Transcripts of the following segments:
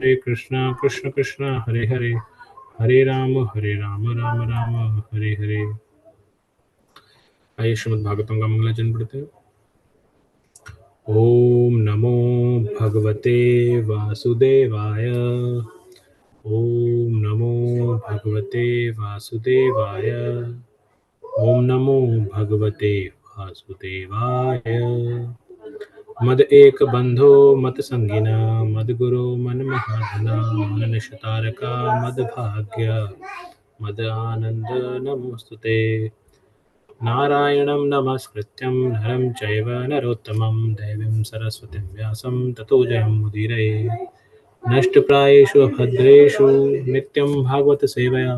हरे कृष्णा कृष्ण कृष्ण हरे हरे, हरे राम राम राम हरे हरे। आइए श्रीमद् भागवतम का मंगलाचरण पढ़ते हैं। ओम नमो भगवते वासुदेवाय। ओम नमो भगवते वासुदेवाय। ओम नमो भगवते वासुदेवाय। मद एक बंधो मत संगिना, मद गुरु मन महाधना, मन निशतारका मद भाग्य, मद आनंद नमोस्तुते। नारायणं नमस्कृत्यं नरं चैव नरोत्तमं, देवीं सरस्वतीं व्यासं ततो जयमुदीरये। नष्टप्रायेषु भद्रेषु नित्यं भागवत सेवया,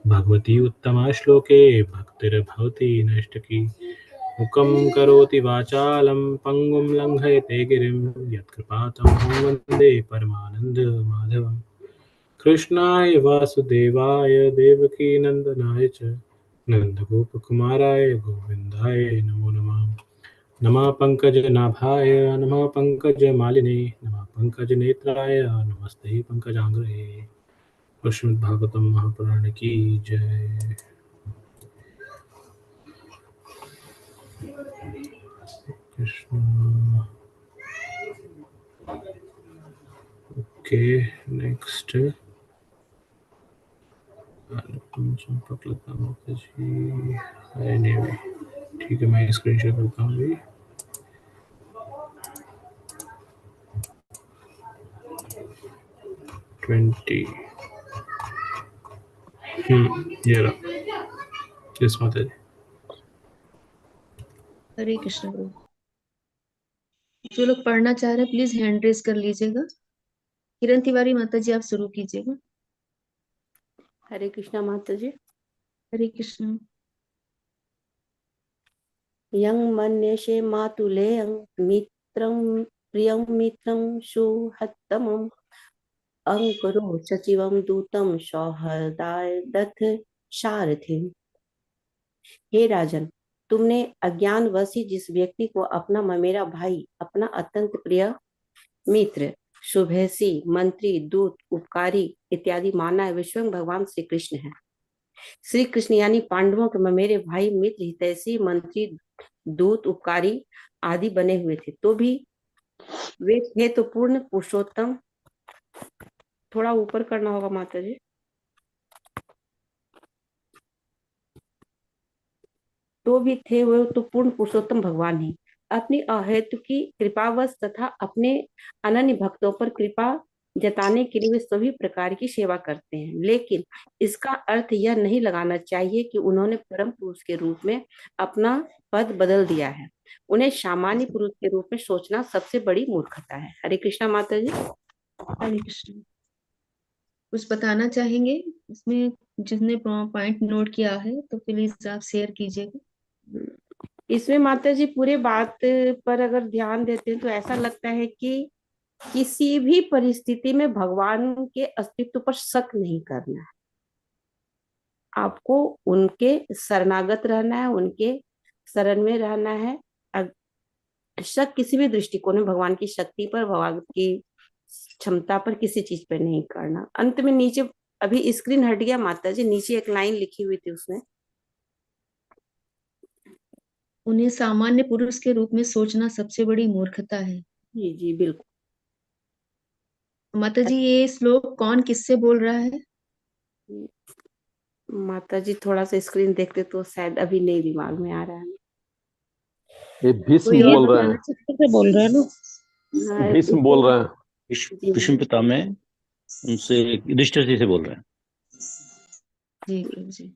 भगवती उत्तमा श्लोके भक्तिर्भवति नैष्टिकी। मुखं करोति वाचालं पङ्गुं लङ्घयते गिरिं, यत्कृपातमहं वन्दे परमानन्दमाधवम्। कृष्णाय वासुदेवाय देवकीनन्दनाय च नन्दगोपकुमाराय गोविन्दाय नमो नमः। नमः पङ्कजनाभाय नमः पङ्कजमालिने, नमः पङ्कजनेत्राय नमस्ते पङ्कजाङ्घ्रे। श्रीमद्भागवतम महापुराण की जय। कृष्ण। ओके, नेक्स्ट चंपक लता माता जी। anyway, ठीक है, मैं स्क्रीन शेयर करता हूँ अभी। 20। ये रहा। यस माता जी। हरे कृष्ण प्रभु। जो लोग पढ़ना चाह रहे हैं प्लीज हैंड रेज कर लीजिएगा। किरण तिवारी माता जी, आप शुरू कीजिएगा। हरे कृष्णा माता जी। हरे कृष्ण। यं मन्यसे मातुलेयं मित्रं प्रियं मित्रं सुहृत्तमं, अंकुरो सचिवं दूतं सौहृदाय दत्त सारथिम्। हे राजन, तुमने अज्ञानवश ही जिस व्यक्ति को अपना ममेरा भाई, अपना अत्यंत प्रिय मित्र, शुभेसी, मंत्री, दूत, उपकारी इत्यादि माना है, वे स्वयं भगवान श्री कृष्ण है। श्री कृष्ण यानी पांडवों के ममेरे भाई, मित्र, हितैषी, मंत्री, दूत, उपकारी आदि बने हुए थे, तो भी वे थे तो पूर्ण पुरुषोत्तम। थोड़ा ऊपर करना होगा माता जी। तो भी थे वे तो पूर्ण पुरुषोत्तम भगवान ही। अपनी अहेतु की कृपावश तथा अपने अनन्य भक्तों पर कृपा जताने के लिए वे सभी प्रकार की सेवा करते हैं, लेकिन इसका अर्थ यह नहीं लगाना चाहिए कि उन्होंने परम पुरुष के रूप में अपना पद बदल दिया है। उन्हें सामान्य पुरुष के रूप में सोचना सबसे बड़ी मूर्खता है। हरे कृष्णा माता जी। हरे कृष्ण। कुछ बताना चाहेंगे इसमें? जिसने पॉइंट नोट किया है तो प्लीज आप शेयर कीजिएगा। इसमें माता जी पूरे बात पर अगर ध्यान देते हैं तो ऐसा लगता है कि किसी भी परिस्थिति में भगवान के अस्तित्व पर शक नहीं करना है। आपको उनके शरणागत रहना है, उनके शरण में रहना है। शक किसी भी दृष्टिकोण में भगवान की शक्ति पर, भगवान की क्षमता पर, किसी चीज पर नहीं करना। अंत में नीचे अभी स्क्रीन हट गया माता जी, नीचे एक लाइन लिखी हुई थी उसमें, उन्हें सामान्य पुरुष के रूप में सोचना सबसे बड़ी मूर्खता है। जी जी बिल्कुल। माता जी, ये श्लोक कौन किससे बोल रहा है? माता जी थोड़ा सा स्क्रीन देखते तो शायद अभी नहीं दिमाग में आ रहा है। ये भीष्म बोल रहे हैं। से बोल रहे हैं ना, भीष्म बोल रहे हैं। भीष्म पितामह उनसे युधिष्ठिर जी से बोल रहे हैं। जी प्रभु जी।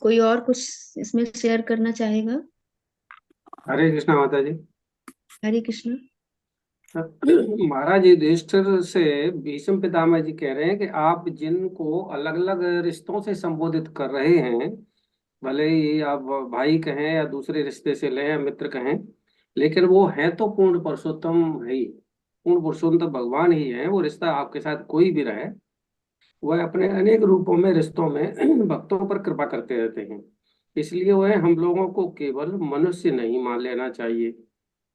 कोई और कुछ इसमें शेयर करना चाहेगा? हरे कृष्णा माता जी। हरे कृष्ण। महाराज युधिष्ठिर से भीष्म पितामह जी कह रहे हैं कि आप जिनको अलग अलग रिश्तों से संबोधित कर रहे हैं, भले ही आप भाई कहें या दूसरे रिश्ते से लें या मित्र कहें, लेकिन वो है तो पूर्ण पुरुषोत्तम है ही, पूर्ण पुरुषोत्तम भगवान ही है। वो रिश्ता आपके साथ कोई भी रहे, वह अपने अनेक रूपों में रिश्तों में भक्तों पर कृपा करते रहते हैं। इसलिए वह हम लोगों को केवल मनुष्य नहीं मान लेना चाहिए,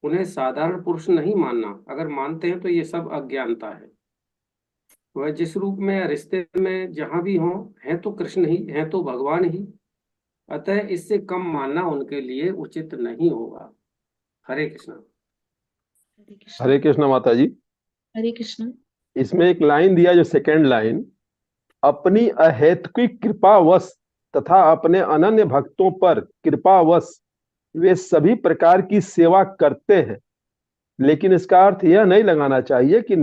उन्हें साधारण पुरुष नहीं मानना। अगर मानते हैं तो ये सब अज्ञानता है। वह जिस रूप में या रिश्ते में जहां भी हों, हैं तो कृष्ण ही, हैं तो भगवान ही। अतः इससे कम मानना उनके लिए उचित नहीं होगा। हरे कृष्ण। हरे कृष्ण। हरे कृष्ण माता जी। हरे कृष्ण। इसमें एक लाइन दिया जो सेकंड लाइन, अपनी अहेतुकी कृपावश तथा अपने अनन्य भक्तों पर कृपावश वे सभी प्रकार की सेवा करते हैं। लेकिन इसका अर्थ यह नहीं लगाना चाहिए कि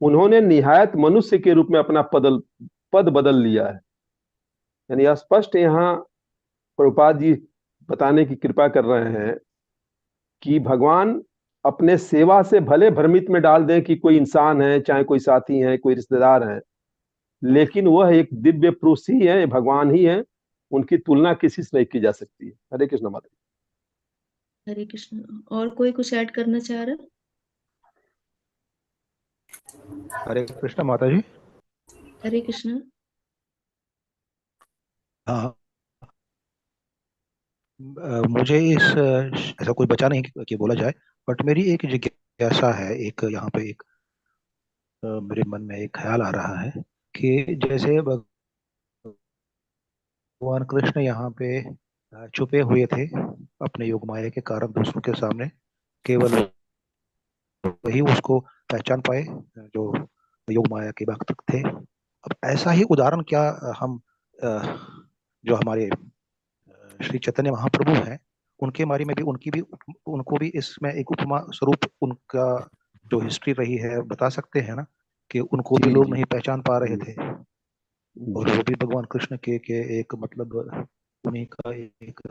उन्होंने निहायत मनुष्य के रूप में अपना पद बदल लिया है। यानी स्पष्ट यहाँ प्रभुपाद जी बताने की कृपा कर रहे हैं कि भगवान अपने सेवा से भले भ्रमित में डाल दें कि कोई इंसान है, चाहे कोई साथी है, कोई रिश्तेदार है, लेकिन वह एक दिव्य पुरुष ही है, भगवान ही है। उनकी तुलना किसी से नहीं की जा सकती है। हरे कृष्ण माता। हरे कृष्ण। और कोई कुछ ऐड करना चाह रहा? हरे कृष्ण माता जी। हरे कृष्ण। हाँ, मुझे इस ऐसा कोई बचा नहीं कि बोला जाए, बट मेरी एक जिज्ञासा है। एक यहाँ पे एक मेरे मन में एक ख्याल आ रहा है कि जैसे भगवान कृष्ण यहाँ पे छुपे हुए थे अपने योग माया के कारण दूसरों के सामने, केवल वही उसको पहचान पाए जो योग माया के भक्त थे। अब ऐसा ही उदाहरण क्या हम जो हमारे श्री चैतन्य महाप्रभु हैं उनके बारे में भी, उनको भी इसमें एक उपमा स्वरूप उनका जो हिस्ट्री रही है बता सकते हैं ना, कि उनको भी जी लोग जी नहीं पहचान पा रहे थे, और जी। वो भी भगवान कृष्ण के एक मतलब उन्हीं का एक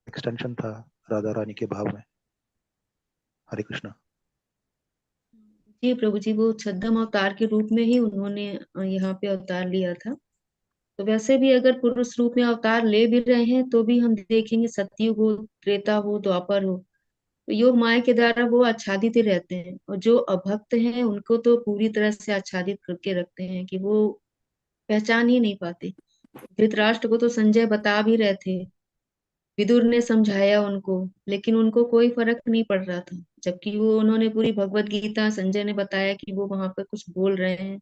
एक्सटेंशन था राधा रानी के भाव में। हरे कृष्ण। जी प्रभु जी, वो छद्म अवतार के रूप में ही उन्होंने यहाँ पे अवतार लिया था। तो वैसे भी अगर पुरुष रूप में अवतार ले भी रहे हैं तो भी हम देखेंगे सतयुग हो, त्रेता हो, द्वापर हो, तो योग माया के द्वारा वो आच्छादित ही रहते हैं। और जो अभक्त हैं उनको तो पूरी तरह से आच्छादित करके रखते हैं कि वो पहचान ही नहीं पाते। धृतराष्ट्र को तो संजय बता भी रहे थे, विदुर ने समझाया उनको, लेकिन उनको कोई फर्क नहीं पड़ रहा था। जबकि वो उन्होंने पूरी भगवत गीता संजय ने बताया कि वो वहां पर कुछ बोल रहे हैं,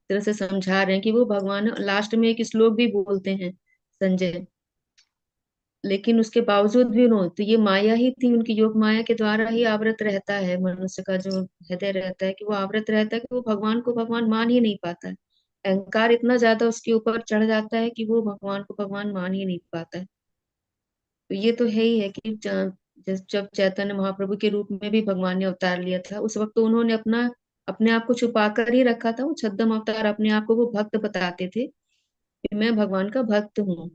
तरह से समझा रहे हैं कि वो भगवान। लास्ट में एक श्लोक भी बोलते हैं संजय, लेकिन उसके बावजूद भी उन्होंने, तो ये माया ही थी उनकी, योग माया के द्वारा ही आवृत रहता है मनुष्य का जो हृदय रहता है, कि वो आवृत रहता है कि वो भगवान को भगवान मान ही नहीं पाता है। अहंकार इतना ज्यादा उसके ऊपर चढ़ जाता है कि वो भगवान को भगवान मान ही नहीं पाता है। तो ये तो है ही है कि जब चैतन्य महाप्रभु के रूप में भी भगवान ने अवतार लिया था, उस वक्त तो उन्होंने अपने आप को छुपा कर ही रखा था। वो छद्म अवतार अपने आप को वो भक्त बताते थे कि मैं भगवान का भक्त हूँ।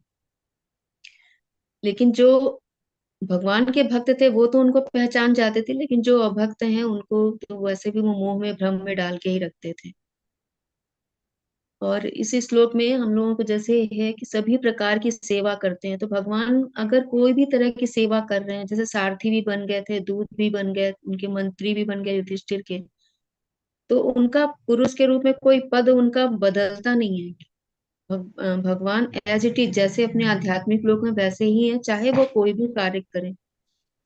लेकिन जो भगवान के भक्त थे वो तो उनको पहचान जाते थे, लेकिन जो अभक्त हैं उनको तो वैसे भी वो मोह में, भ्रम में डाल के ही रखते थे। और इस श्लोक में हम लोगों को जैसे है कि सभी प्रकार की सेवा करते हैं, तो भगवान अगर कोई भी तरह की सेवा कर रहे हैं, जैसे सारथी भी बन गए थे, दूत भी बन गए, उनके मंत्री भी बन गए युधिष्ठिर के, तो उनका पुरुष के रूप में कोई पद उनका बदलता नहीं है। भगवान एज इट इज जैसे अपने आध्यात्मिक लोक में वैसे ही है, चाहे वो कोई भी कार्य करें,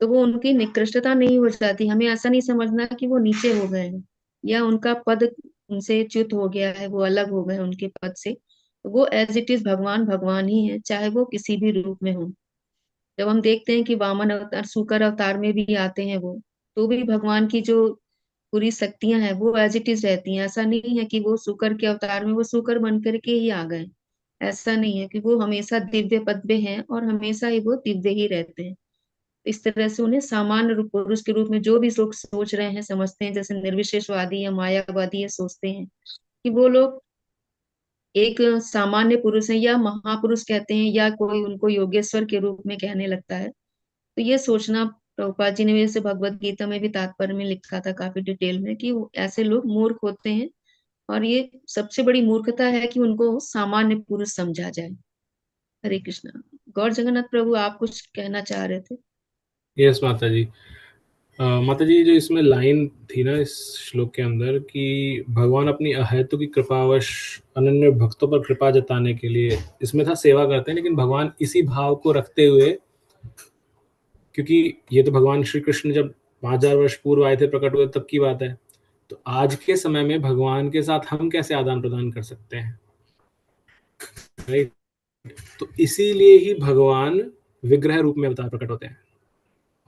तो वो उनकी निकृष्टता नहीं हो जाती। हमें ऐसा नहीं समझना कि वो नीचे हो गए हैं या उनका पद उनसे च्युत हो गया है, वो अलग हो गए उनके पद से। तो वो एज इट इज भगवान भगवान ही है, चाहे वो किसी भी रूप में हो। जब हम देखते हैं कि वामन अवतार, सूकर अवतार में भी आते हैं वो, तो भी भगवान की जो पूरी शक्तियां हैं वो एज इट इज रहती हैं। ऐसा नहीं है कि वो सूकर के अवतार में वो सूकर बन करके ही आ गए, ऐसा नहीं है। कि वो हमेशा दिव्य पद पे हैं और हमेशा ही वो दिव्य ही रहते हैं। इस तरह से उन्हें सामान्य रूप पुरुष के रूप में जो भी लोग सोच रहे हैं, समझते हैं, जैसे निर्विशेषवादी या मायावादी ये सोचते हैं कि वो लोग एक सामान्य पुरुष है या महापुरुष कहते हैं, या कोई उनको योगेश्वर के रूप में कहने लगता है। तो ये सोचना, प्रभुपाद जी ने वैसे भगवत गीता में भी तात्पर्य में लिखा था काफी डिटेल में, कि ऐसे लोग मूर्ख होते हैं। और ये सबसे बड़ी मूर्खता है कि उनको सामान्य पुरुष समझा जाए। हरे कृष्णा। गौर जगन्नाथ प्रभु, आप कुछ कहना चाह रहे थे? यस माता जी। माता जी, जो इसमें लाइन थी ना इस श्लोक के अंदर कि भगवान अपनी अहेतु की कृपावश अनन्य भक्तों पर कृपा जताने के लिए, इसमें था सेवा करते हैं, लेकिन भगवान इसी भाव को रखते हुए, क्योंकि ये तो भगवान श्री कृष्ण जब 5000 वर्ष पूर्व आए थे, प्रकट हुए, तब की बात है। तो आज के समय में भगवान के साथ हम कैसे आदान प्रदान कर सकते हैं, राइट? तो इसीलिए ही भगवान विग्रह रूप में अवतार प्रकट होते हैं,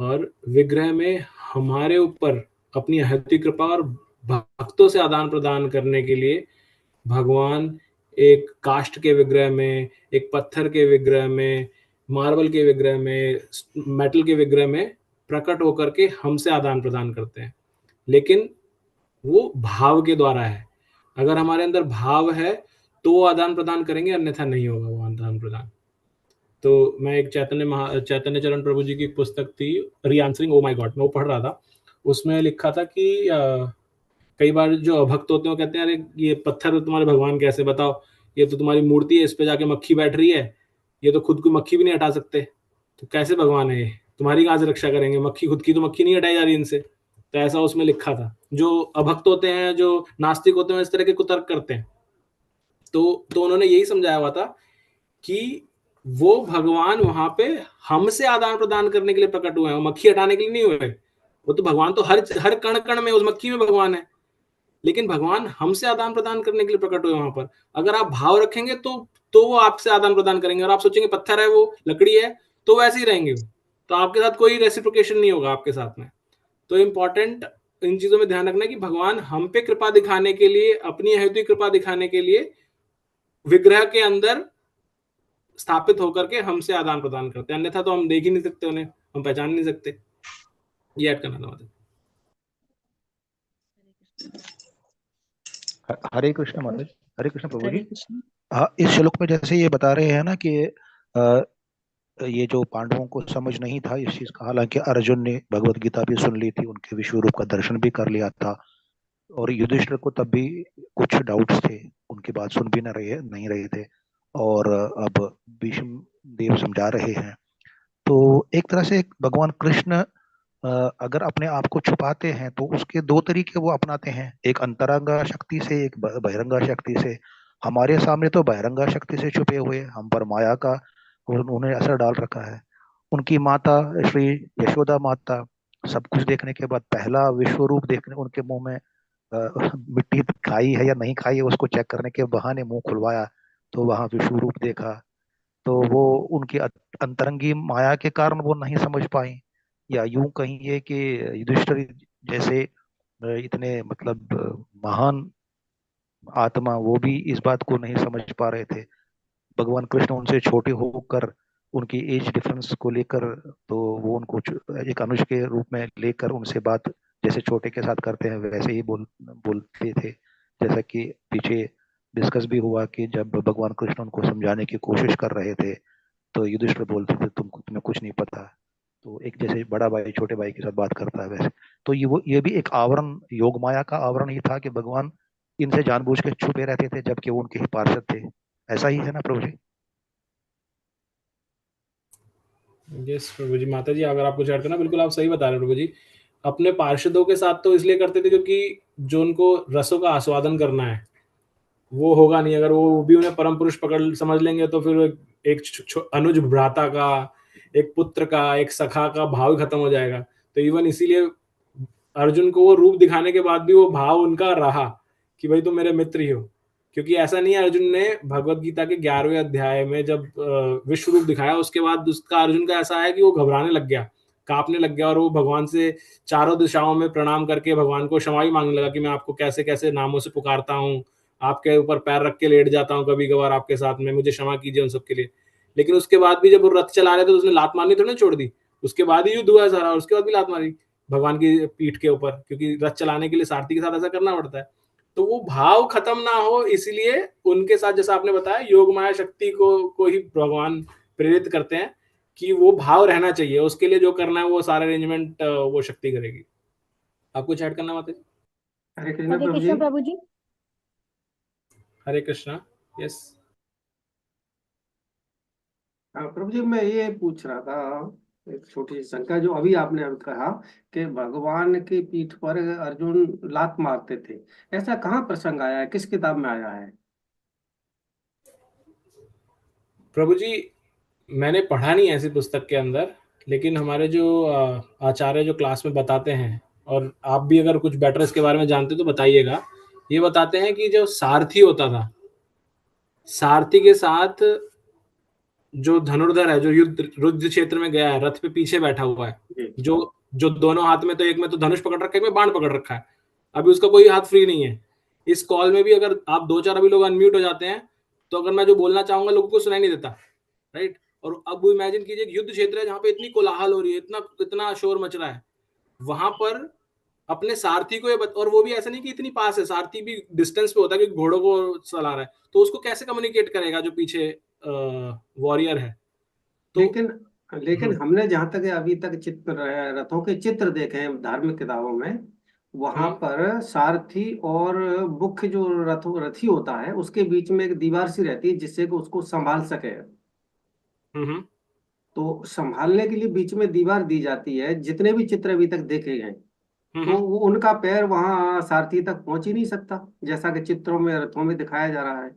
और विग्रह में हमारे ऊपर अपनी अहैतुकी कृपा और भक्तों से आदान प्रदान करने के लिए भगवान एक काष्ठ के विग्रह में, एक पत्थर के विग्रह में, मार्बल के विग्रह में, मेटल के विग्रह में प्रकट होकर के हमसे आदान प्रदान करते हैं। लेकिन वो भाव के द्वारा है। अगर हमारे अंदर भाव है तो वो आदान प्रदान करेंगे, अन्यथा नहीं होगा वो आदान प्रदान। तो मैं एक चैतन्य चरण प्रभु जी की एक पुस्तक थी, री आंसरिंग ओ माई गॉड, मैं वो पढ़ रहा था। उसमें लिखा था कि कई बार जो अभक्त होते हैं वो कहते हैं, अरे ये पत्थर तुम्हारे भगवान कैसे, बताओ, ये तो तुम्हारी मूर्ति है, इस पे जाके मक्खी बैठ रही है, ये तो खुद को मक्खी भी नहीं हटा सकते, तो कैसे भगवान है ये, तुम्हारी कहाँ से रक्षा करेंगे, मक्खी खुद की तो मक्खी नहीं हटाई जा रही इनसे। तो ऐसा उसमें लिखा था। जो अभक्त होते हैं, जो नास्तिक होते हैं, इस तरह के कुतर्क करते हैं। तो उन्होंने यही समझाया हुआ था कि वो भगवान वहां पे हमसे आदान प्रदान करने के लिए प्रकट हुए हैं, मक्खी हटाने के लिए नहीं हुए। वो तो भगवान तो हर कण कण में, उस मक्खी में भगवान है, लेकिन भगवान हमसे आदान प्रदान करने के लिए प्रकट हुए वहां पर। अगर आप भाव रखेंगे तो वो आपसे आदान प्रदान करेंगे, और आप सोचेंगे पत्थर है वो, लकड़ी है, तो वैसे ही रहेंगे वो, तो आपके साथ कोई रेसिप्रोकेशन नहीं होगा आपके साथ में। तो इम्पोर्टेंट इन चीजों में ध्यान रखना है कि भगवान हम पे कृपा दिखाने के लिए, अपनी अहेतुकी कृपा दिखाने के लिए विग्रह के अंदर स्थापित होकर के हमसे आदान प्रदान करते हैं, अन्यथा तो हम देख ही नहीं सकते उन्हें, हम पहचान नहीं सकते। ये ऐड करना था मुझे। हरे कृष्ण माता जी। हरे कृष्ण प्रभु हरे जी। कृष्ण। हाँ, इस श्लोक में जैसे ये बता रहे हैं ना कि अ, ये जो पांडवों को समझ नहीं था इस चीज का, हालांकि अर्जुन ने भगवत गीता भी सुन ली थी, उनके विश्व रूप का दर्शन भी कर लिया था, और युधिष्ठिर को तब भी कुछ डाउट्स थे, उनकी बात सुन भी नहीं रहे थे, और अब भीष्म देव समझा रहे हैं। तो एक तरह से भगवान कृष्ण अगर अपने आप को छुपाते हैं तो उसके दो तरीके वो अपनाते हैं, एक अंतरंगा शक्ति से, एक बहिरंगा शक्ति से। हमारे सामने तो बहिरंगा शक्ति से छुपे हुए, हम पर माया का उन्होंने असर डाल रखा है। उनकी माता श्री यशोदा माता सब कुछ देखने के बाद पहला विश्व रूप देखने, उनके मुंह में मिट्टी खाई है या नहीं खाई है उसको चेक करने के बहाने मुंह खुलवाया, तो वहां विश्व रूप देखा। तो वो उनकी अंतरंगी माया के कारण वो नहीं समझ पाई, या यूं कहिए कि युधिष्ठिर जैसे इतने मतलब महान आत्मा, वो भी इस बात को नहीं समझ पा रहे थे। भगवान कृष्ण उनसे छोटे होकर, उनकी एज डिफरेंस को लेकर, तो वो उनको एक अनुज के रूप में लेकर उनसे बात जैसे छोटे के साथ करते हैं वैसे ही बोलते थे। जैसा कि पीछे डिस्कस भी हुआ कि जब भगवान कृष्ण उनको समझाने की कोशिश कर रहे थे तो युधिष्ठिर बोलते थे तुम्हें कुछ नहीं पता। तो एक जैसे बड़ा भाई छोटे भाई के साथ बात करता है वैसे। तो ये भी एक आवरण, योग माया का आवरण ही था कि भगवान इनसे जानबूझ के छुपे रहते थे जबकि वो उनके ही पार्षद थे। ऐसा ही है ना प्रभु जी? यस प्रभु जी। माता जी अगर आप कुछ ऐड करना, बिल्कुल आप सही बता रहे हैं प्रभु जी। अपने पार्षदों के साथ तो इसलिए करते थे क्योंकि जो उनको रसों का आस्वादन करना है वो होगा नहीं। अगर वो भी उन्हें परम पुरुष पकड़ समझ लेंगे तो फिर एक अनुज भ्राता का, एक पुत्र का, एक सखा का भाव ही खत्म हो जाएगा। तो इवन इसीलिए अर्जुन को वो रूप दिखाने के बाद भी वो भाव उनका रहा कि भाई तुम मेरे मित्र ही हो। क्योंकि ऐसा नहीं है, अर्जुन ने भगवत गीता के 11वें अध्याय में जब विश्व रूप दिखाया उसके बाद उसका अर्जुन का ऐसा है कि वो घबराने लग गया, कांपने लग गया, और वो भगवान से चारों दिशाओं में प्रणाम करके भगवान को क्षमा भी मांगने लगा कि मैं आपको कैसे कैसे नामों से पुकारता हूँ, आपके ऊपर पैर रख के लेट जाता हूँ कभी कभार आपके साथ में, मुझे क्षमा कीजिए उन सबके लिए। लेकिन उसके बाद भी जब वो रथ चला रहे थे तो उसने लात मारनी थोड़ी ना छोड़ दी, उसके बाद ही युद्ध हुआ है सारा, और उसके बाद भी लात मारी भगवान की पीठ के ऊपर, क्योंकि रथ चलाने के लिए सारथी के साथ ऐसा करना पड़ता है। तो वो भाव खत्म ना हो इसलिए उनके साथ, जैसा आपने बताया, योग माया शक्ति को ही भगवान प्रेरित करते हैं कि वो भाव रहना चाहिए, उसके लिए जो करना है वो सारा अरेंजमेंट वो शक्ति करेगी। आप कुछ ऐड करना माता जी? हरे कृष्ण हरे प्रभु जी। कृष्ण प्रभु जी। हरे कृष्णा। यस हाँ प्रभु जी, मैं ये पूछ रहा था, एक छोटी सी शंका, जो अभी आपने अभी कहा कि भगवान की पीठ पर अर्जुन लात मारते थे, ऐसा कहाँ प्रसंग आया है, किस किताब में आया है? प्रभु जी, मैंने पढ़ा नहीं ऐसी पुस्तक के अंदर, लेकिन हमारे जो आचार्य जो क्लास में बताते हैं और आप भी अगर कुछ बेटर इसके बारे में जानते हो तो बताइएगा। ये बताते हैं कि जो सारथी होता था, सारथी के साथ जो धनुर्धर है, जो युद्ध क्षेत्र में गया है, रथ पे पीछे बैठा हुआ है, जो जो दोनों हाथ में, तो एक में तो धनुष पकड़ रखा है, एक में बाण पकड़ रखा है, अभी उसका कोई हाथ फ्री नहीं है। इस कॉल में भी अगर आप 2-4 अभी लोग अनम्यूट हो जाते हैं, तो अगर मैं जो बोलना चाहूंगा लोगों को सुनाई नहीं देता, राइट। और अब वो इमेजिन कीजिए कि युद्ध क्षेत्र है जहां पे इतनी कोलाहल हो रही है, इतना इतना शोर मच रहा है, वहां पर अपने सारथी को और वो भी ऐसा नहीं कि इतनी पास है, सारथी भी डिस्टेंस पे होता है कि घोड़ों को चला रहा है, तो उसको कैसे कम्युनिकेट करेगा जो पीछे वॉरियर है। तो लेकिन हमने जहां तक अभी तक चित्र रथों के चित्र देखे हैं धार्मिक किताबों में, वहां पर सारथी और मुख्य जो रथी होता है उसके बीच में एक दीवार सी रहती है जिससे कि उसको संभाल सके। तो संभालने के लिए बीच में दीवार दी जाती है। जितने भी चित्र अभी तक देखे गए, तो वो उनका पैर वहां सारथी तक पहुंच ही नहीं सकता, जैसा कि चित्रों में रथों में दिखाया जा रहा है।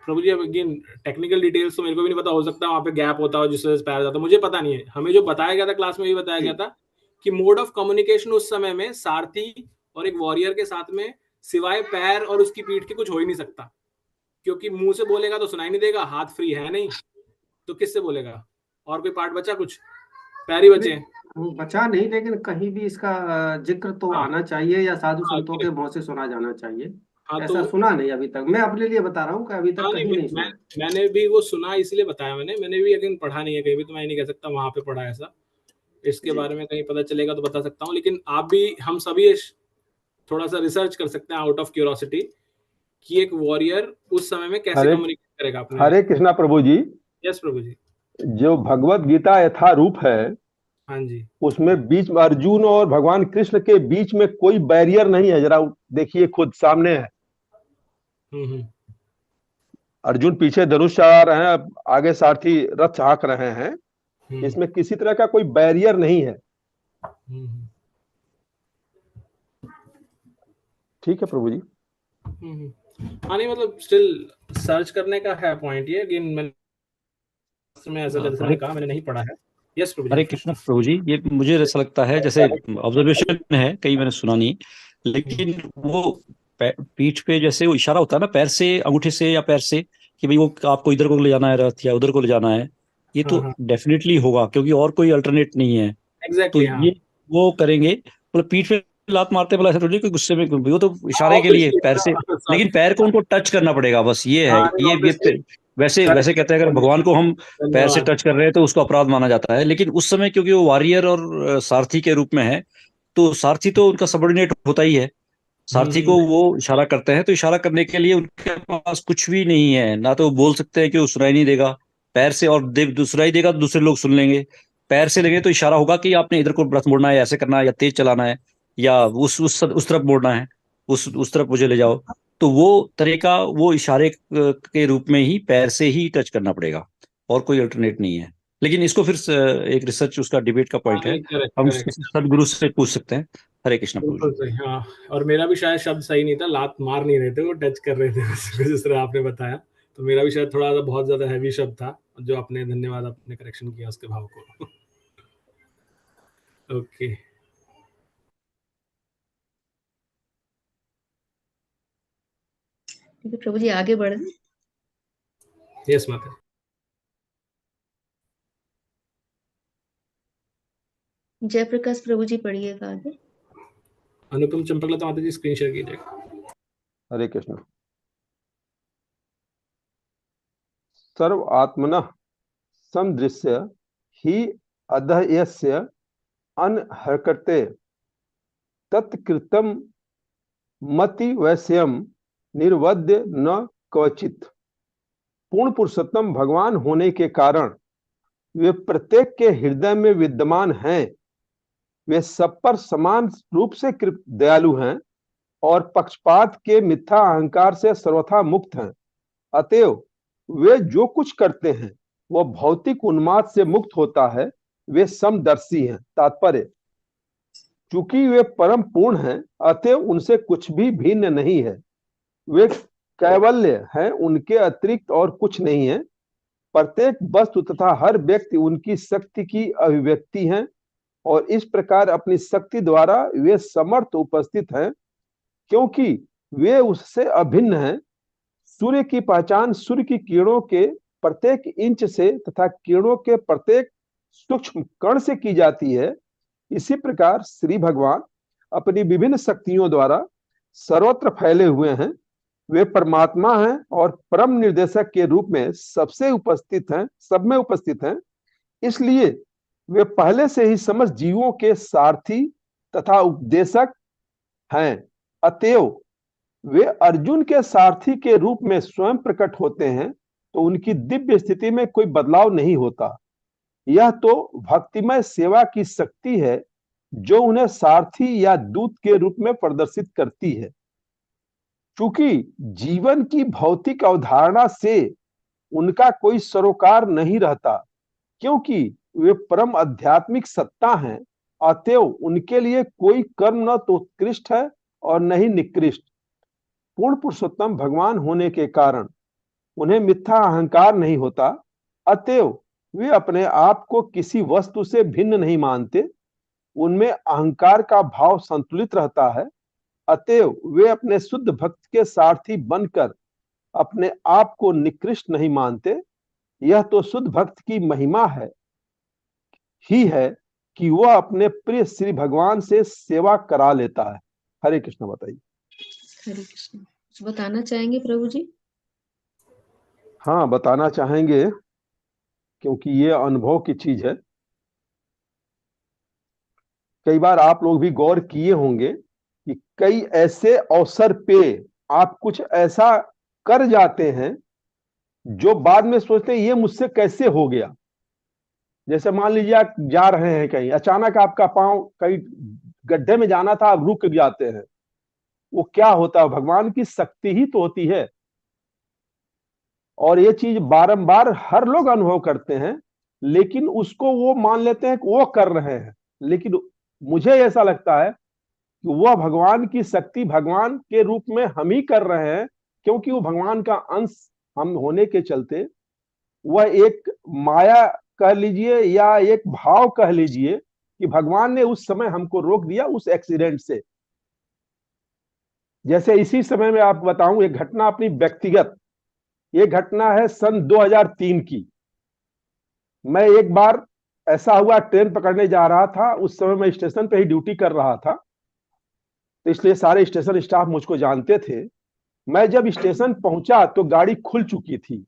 प्रभु जी, अब अगेन टेक्निकल डिटेल्स तो मेरे को भी नहीं पता, हो सकता है वहां पे गैप होता हो जिससे पैर जाता, मुझे पता नहीं है। हमें जो बताया गया था क्लास में, ये बताया गया था कि मोड ऑफ कम्युनिकेशन उस समय में सारथी और एक वॉरियर के साथ में सिवाय पैर और उसकी पीठ के कुछ हो ही नहीं सकता, क्योंकि मुंह से बोलेगा तो सुनाई नहीं देगा, हाथ फ्री है नहीं, तो किससे बोलेगा? और कोई पार्ट बचा? कुछ पैर ही बचे। बचा नहीं, लेकिन कहीं भी इसका जिक्र तो आना चाहिए, या साधु संतों के मुंह से सुना जाना चाहिए। ऐसा सुना नहीं अभी तक, मैं अपने लिए बता रहा हूँ कि अभी तक कहीं नहीं सुना। मैंने भी वो सुना, इसलिए बताया मैंने भी, लेकिन पढ़ा नहीं है कहीं भी, तो मैं नहीं कह सकता वहां पे पढ़ा ऐसा। इसके बारे में कहीं पता चलेगा तो बता सकता हूँ, लेकिन आप भी, हम सभी थोड़ा सा रिसर्च कर सकते हैं आउट ऑफ क्यूरियोसिटी कि एक वॉरियर उस समय में कैसे कम्युनिकेट करेगा अपने। हरे कृष्णा प्रभु जी। यस प्रभु जी। जो भगवत गीता यथारूप है, हाँ जी, उसमें बीच में अर्जुन और भगवान कृष्ण के बीच में कोई बैरियर नहीं है। जरा देखिए, खुद सामने है। अर्जुन पीछे धनुष चला रहे हैं, आगे सारथी रथ हाँक रहे हैं, इसमें किसी तरह का कोई बैरियर नहीं है। ठीक है प्रभु जी। हाँ, नहीं मतलब स्टिल सर्च करने का है पॉइंट ये, अगेन मैंने ऐसा जैसे मैंने कहा, मैंने नहीं पढ़ा है। यस प्रभु जी। हरे कृष्ण प्रभु जी, ये मुझे ऐसा लगता है जैसे ऑब्जर्वेशन है, कहीं मैंने सुना नहीं, लेकिन वो पीठ पे जैसे वो इशारा होता है ना, पैर से, अंगूठे से या पैर से, कि भाई वो आपको इधर को ले जाना है रथ, या उधर को ले जाना है, ये तो डेफिनेटली होगा, क्योंकि और कोई अल्टरनेट नहीं है। तो ये वो करेंगे, मतलब पीठ पे लात मारते, बोला ऐसा थोड़ी कोई गुस्से में, वो तो इशारे के लिए पैर से, लेकिन पैर को उनको टच करना पड़ेगा, बस ये है। ये वैसे कहते हैं अगर भगवान को हम पैर से टच कर रहे हैं तो उसको अपराध माना जाता है, लेकिन उस समय क्योंकि वो वॉरियर और सारथी के रूप में है, तो सारथी तो उनका सबऑर्डिनेट होता ही है। सारथी को वो इशारा करते हैं, तो इशारा करने के लिए उनके पास कुछ भी नहीं है, ना तो वो बोल सकते हैं कि वो सुनाई नहीं देगा पैर से, और सुनाई देगा तो दूसरे लोग सुन लेंगे। पैर से लेंगे तो इशारा होगा कि आपने इधर को रथ मोड़ना है, ऐसे करना है, या तेज चलाना है, या उस तरफ मोड़ना है, उस तरफ मुझे ले जाओ। तो वो तरीका, वो इशारे के रूप में ही पैर से ही टच करना पड़ेगा, और कोई अल्टरनेट नहीं है। लेकिन इसको फिर एक रिसर्च, उसका डिबेट का पॉइंट है, हम सदगुरु से पूछ सकते हैं। हरे कृष्ण प्रभु जी। हाँ, और मेरा भी शायद शब्द सही नहीं था, लात मार नहीं रहे थे, वो टच कर रहे थे जिस तरह आपने बताया, तो मेरा भी शायद थोड़ा सा बहुत ज्यादा हैवी शब्द था, जो आपने, धन्यवाद आपने करेक्शन किया उसके भाव को। ओके, ठीक है प्रभु जी, आगे बढ़े। यस माता। जयप्रकाश प्रभु जी पढ़िएगा आगे। अनुपम चंपकलता माता जी स्क्रीन शेयर कीजिएगा। हरे कृष्ण। सर्व आत्मनः समदृश्य ही अधयस्य अनहर्कते तत्कृतम मति वैश्यम निर्वद्य न क्वचित। पूर्ण पुरुषोत्तम भगवान होने के कारण वे प्रत्येक के हृदय में विद्यमान हैं। वे सब पर समान रूप से दयालु हैं और पक्षपात के मिथ्या अहंकार से सर्वथा मुक्त हैं। अतएव वे जो कुछ करते हैं वह भौतिक उन्माद से मुक्त होता है। वे समदर्शी हैं। तात्पर्य, चूंकि वे परम पूर्ण हैं, अतएव उनसे कुछ भी भिन्न नहीं है। वे कैवल्य हैं, उनके अतिरिक्त और कुछ नहीं है। प्रत्येक वस्तु तथा हर व्यक्ति उनकी शक्ति की अभिव्यक्ति है। और इस प्रकार अपनी शक्ति द्वारा वे समर्थ उपस्थित हैं, क्योंकि वे उससे अभिन्न हैं। सूर्य की पहचान सूर्य की किरणों के प्रत्येक इंच से तथा किरणों के प्रत्येक सूक्ष्म कण से की जाती है। इसी प्रकार श्री भगवान अपनी विभिन्न शक्तियों द्वारा सर्वत्र फैले हुए हैं। वे परमात्मा हैं और परम निर्देशक के रूप में सबसे उपस्थित हैं, सब में उपस्थित हैं। इसलिए वे पहले से ही समस्त जीवों के सारथी तथा उपदेशक हैं। अतएव वे अर्जुन के सारथी के रूप में स्वयं प्रकट होते हैं, तो उनकी दिव्य स्थिति में कोई बदलाव नहीं होता। यह तो भक्तिमय सेवा की शक्ति है जो उन्हें सारथी या दूत के रूप में प्रदर्शित करती है। चूंकि जीवन की भौतिक अवधारणा से उनका कोई सरोकार नहीं रहता, क्योंकि वे परम आध्यात्मिक सत्ता हैं, अतएव उनके लिए कोई कर्म न तो उत्कृष्ट है और न ही निकृष्ट। पूर्ण पुरुषोत्तम भगवान होने के कारण उन्हें मिथ्या अहंकार नहीं होता, अतएव वे अपने आप को किसी वस्तु से भिन्न नहीं मानते। उनमें अहंकार का भाव संतुलित रहता है, अतएव वे अपने शुद्ध भक्त के सारथी बनकर अपने आप को निकृष्ट नहीं मानते। यह तो शुद्ध भक्त की महिमा है कि वह अपने प्रिय श्री भगवान से सेवा करा लेता है। हरे कृष्ण। बताइए। हरे कृष्ण। कुछ बताना चाहेंगे प्रभु जी? हाँ, बताना चाहेंगे, क्योंकि ये अनुभव की चीज है। कई बार आप लोग भी गौर किए होंगे कि कई ऐसे अवसर पे आप कुछ ऐसा कर जाते हैं जो बाद में सोचते हैं ये मुझसे कैसे हो गया। जैसे मान लीजिए आप जा रहे हैं कहीं, अचानक आपका पांव कहीं गड्ढे में जाना था, आप रुक जाते हैं। वो क्या होता है? भगवान की शक्ति ही तो होती है। और ये चीज बारंबार हर लोग अनुभव करते हैं, लेकिन उसको वो मान लेते हैं कि वो कर रहे हैं। लेकिन मुझे ऐसा लगता है कि वह भगवान की शक्ति भगवान के रूप में हम ही कर रहे हैं, क्योंकि वो भगवान का अंश हम होने के चलते वह एक माया कह लीजिए या एक भाव कह लीजिए कि भगवान ने उस समय हमको रोक दिया उस एक्सीडेंट से। जैसे इसी समय में आप बताऊं एक घटना अपनी व्यक्तिगत, ये घटना है सन 2003 की। मैं एक बार ऐसा हुआ, ट्रेन पकड़ने जा रहा था। उस समय मैं स्टेशन पे ही ड्यूटी कर रहा था, तो इसलिए सारे स्टेशन स्टाफ मुझको जानते थे। मैं जब स्टेशन पहुंचा तो गाड़ी खुल चुकी थी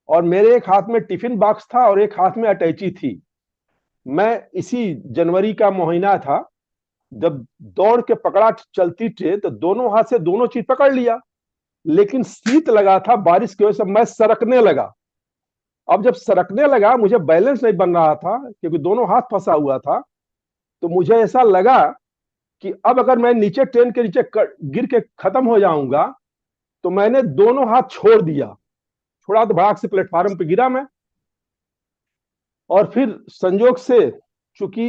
और मेरे एक हाथ में टिफिन बॉक्स था और एक हाथ में अटैची थी। मैं इसी जनवरी का महीना था, जब दौड़ के पकड़ा चलती ट्रेन तो दोनों हाथ से दोनों चीज पकड़ लिया, लेकिन शीत लगा था, बारिश की वजह से मैं सरकने लगा। अब जब सरकने लगा मुझे बैलेंस नहीं बन रहा था क्योंकि दोनों हाथ फंसा हुआ था। तो मुझे ऐसा लगा कि अब अगर मैं नीचे ट्रेन के नीचे गिर के खत्म हो जाऊंगा, तो मैंने दोनों हाथ छोड़ दिया। छोड़ा तो भड़ाक से प्लेटफार्म पे गिरा मैं। और फिर संयोग से, चूंकि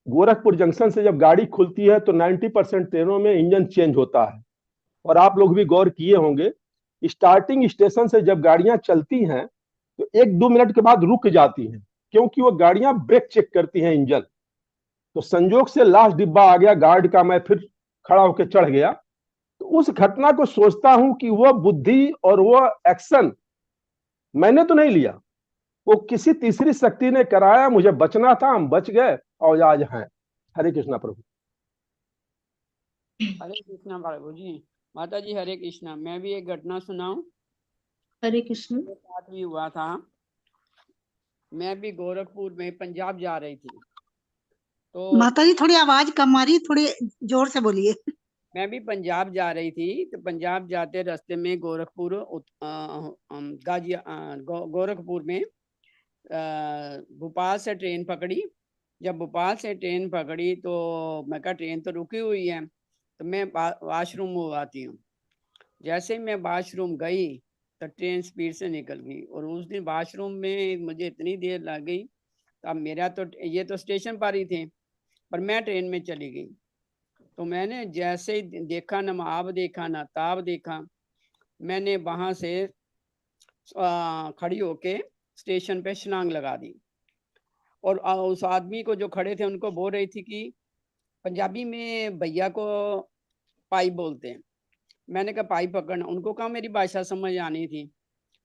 गोरखपुर जंक्शन से जब गाड़ी खुलती है तो 90% ट्रेनों में इंजन चेंज होता है। और आप लोग भी गौर किए होंगे, स्टार्टिंग स्टेशन से जब गाड़ियां चलती हैं तो 1-2 मिनट के बाद रुक जाती हैं, क्योंकि वो गाड़ियां ब्रेक चेक करती हैं इंजन। तो संयोग से लास्ट डिब्बा आ गया गार्ड का, मैं फिर खड़ा होकर चढ़ गया। तो उस घटना को सोचता हूं कि वह बुद्धि और वह एक्शन मैंने तो नहीं लिया, वो किसी तीसरी शक्ति ने कराया। मुझे बचना था, हम बच गए और आज हैं। हरे कृष्णा प्रभु। हरे कृष्णा प्रभु जी। माता जी हरे कृष्णा। मैं भी एक घटना सुनाऊं? हरे कृष्ण। मेरे साथ भी हुआ था। मैं भी गोरखपुर में पंजाब जा रही थी। तो माता जी थोड़ी आवाज कम आ रही, थोड़ी जोर से बोलिए। मैं भी पंजाब जा रही थी। तो पंजाब जाते रास्ते में गोरखपुर गोरखपुर में भोपाल से ट्रेन पकड़ी। जब भोपाल से ट्रेन पकड़ी तो मैं कहा ट्रेन तो रुकी हुई है, तो मैं वॉशरूम में आती हूँ। जैसे ही मैं वॉशरूम गई तो ट्रेन स्पीड से निकल गई। और उस दिन वॉशरूम में मुझे इतनी देर लग गई। अब मेरा तो ये तो स्टेशन पर ही थे, पर मैं ट्रेन में चली गई। तो मैंने जैसे ही देखा, ना आब देखा ना ताब देखा, मैंने वहां से खड़ी होके स्टेशन पे छलांग लगा दी। और उस आदमी को जो खड़े थे उनको बोल रही थी कि पंजाबी में भैया को पाई बोलते हैं। मैंने कहा पाई पकड़ना, उनको कहा मेरी भाषा समझ आनी थी।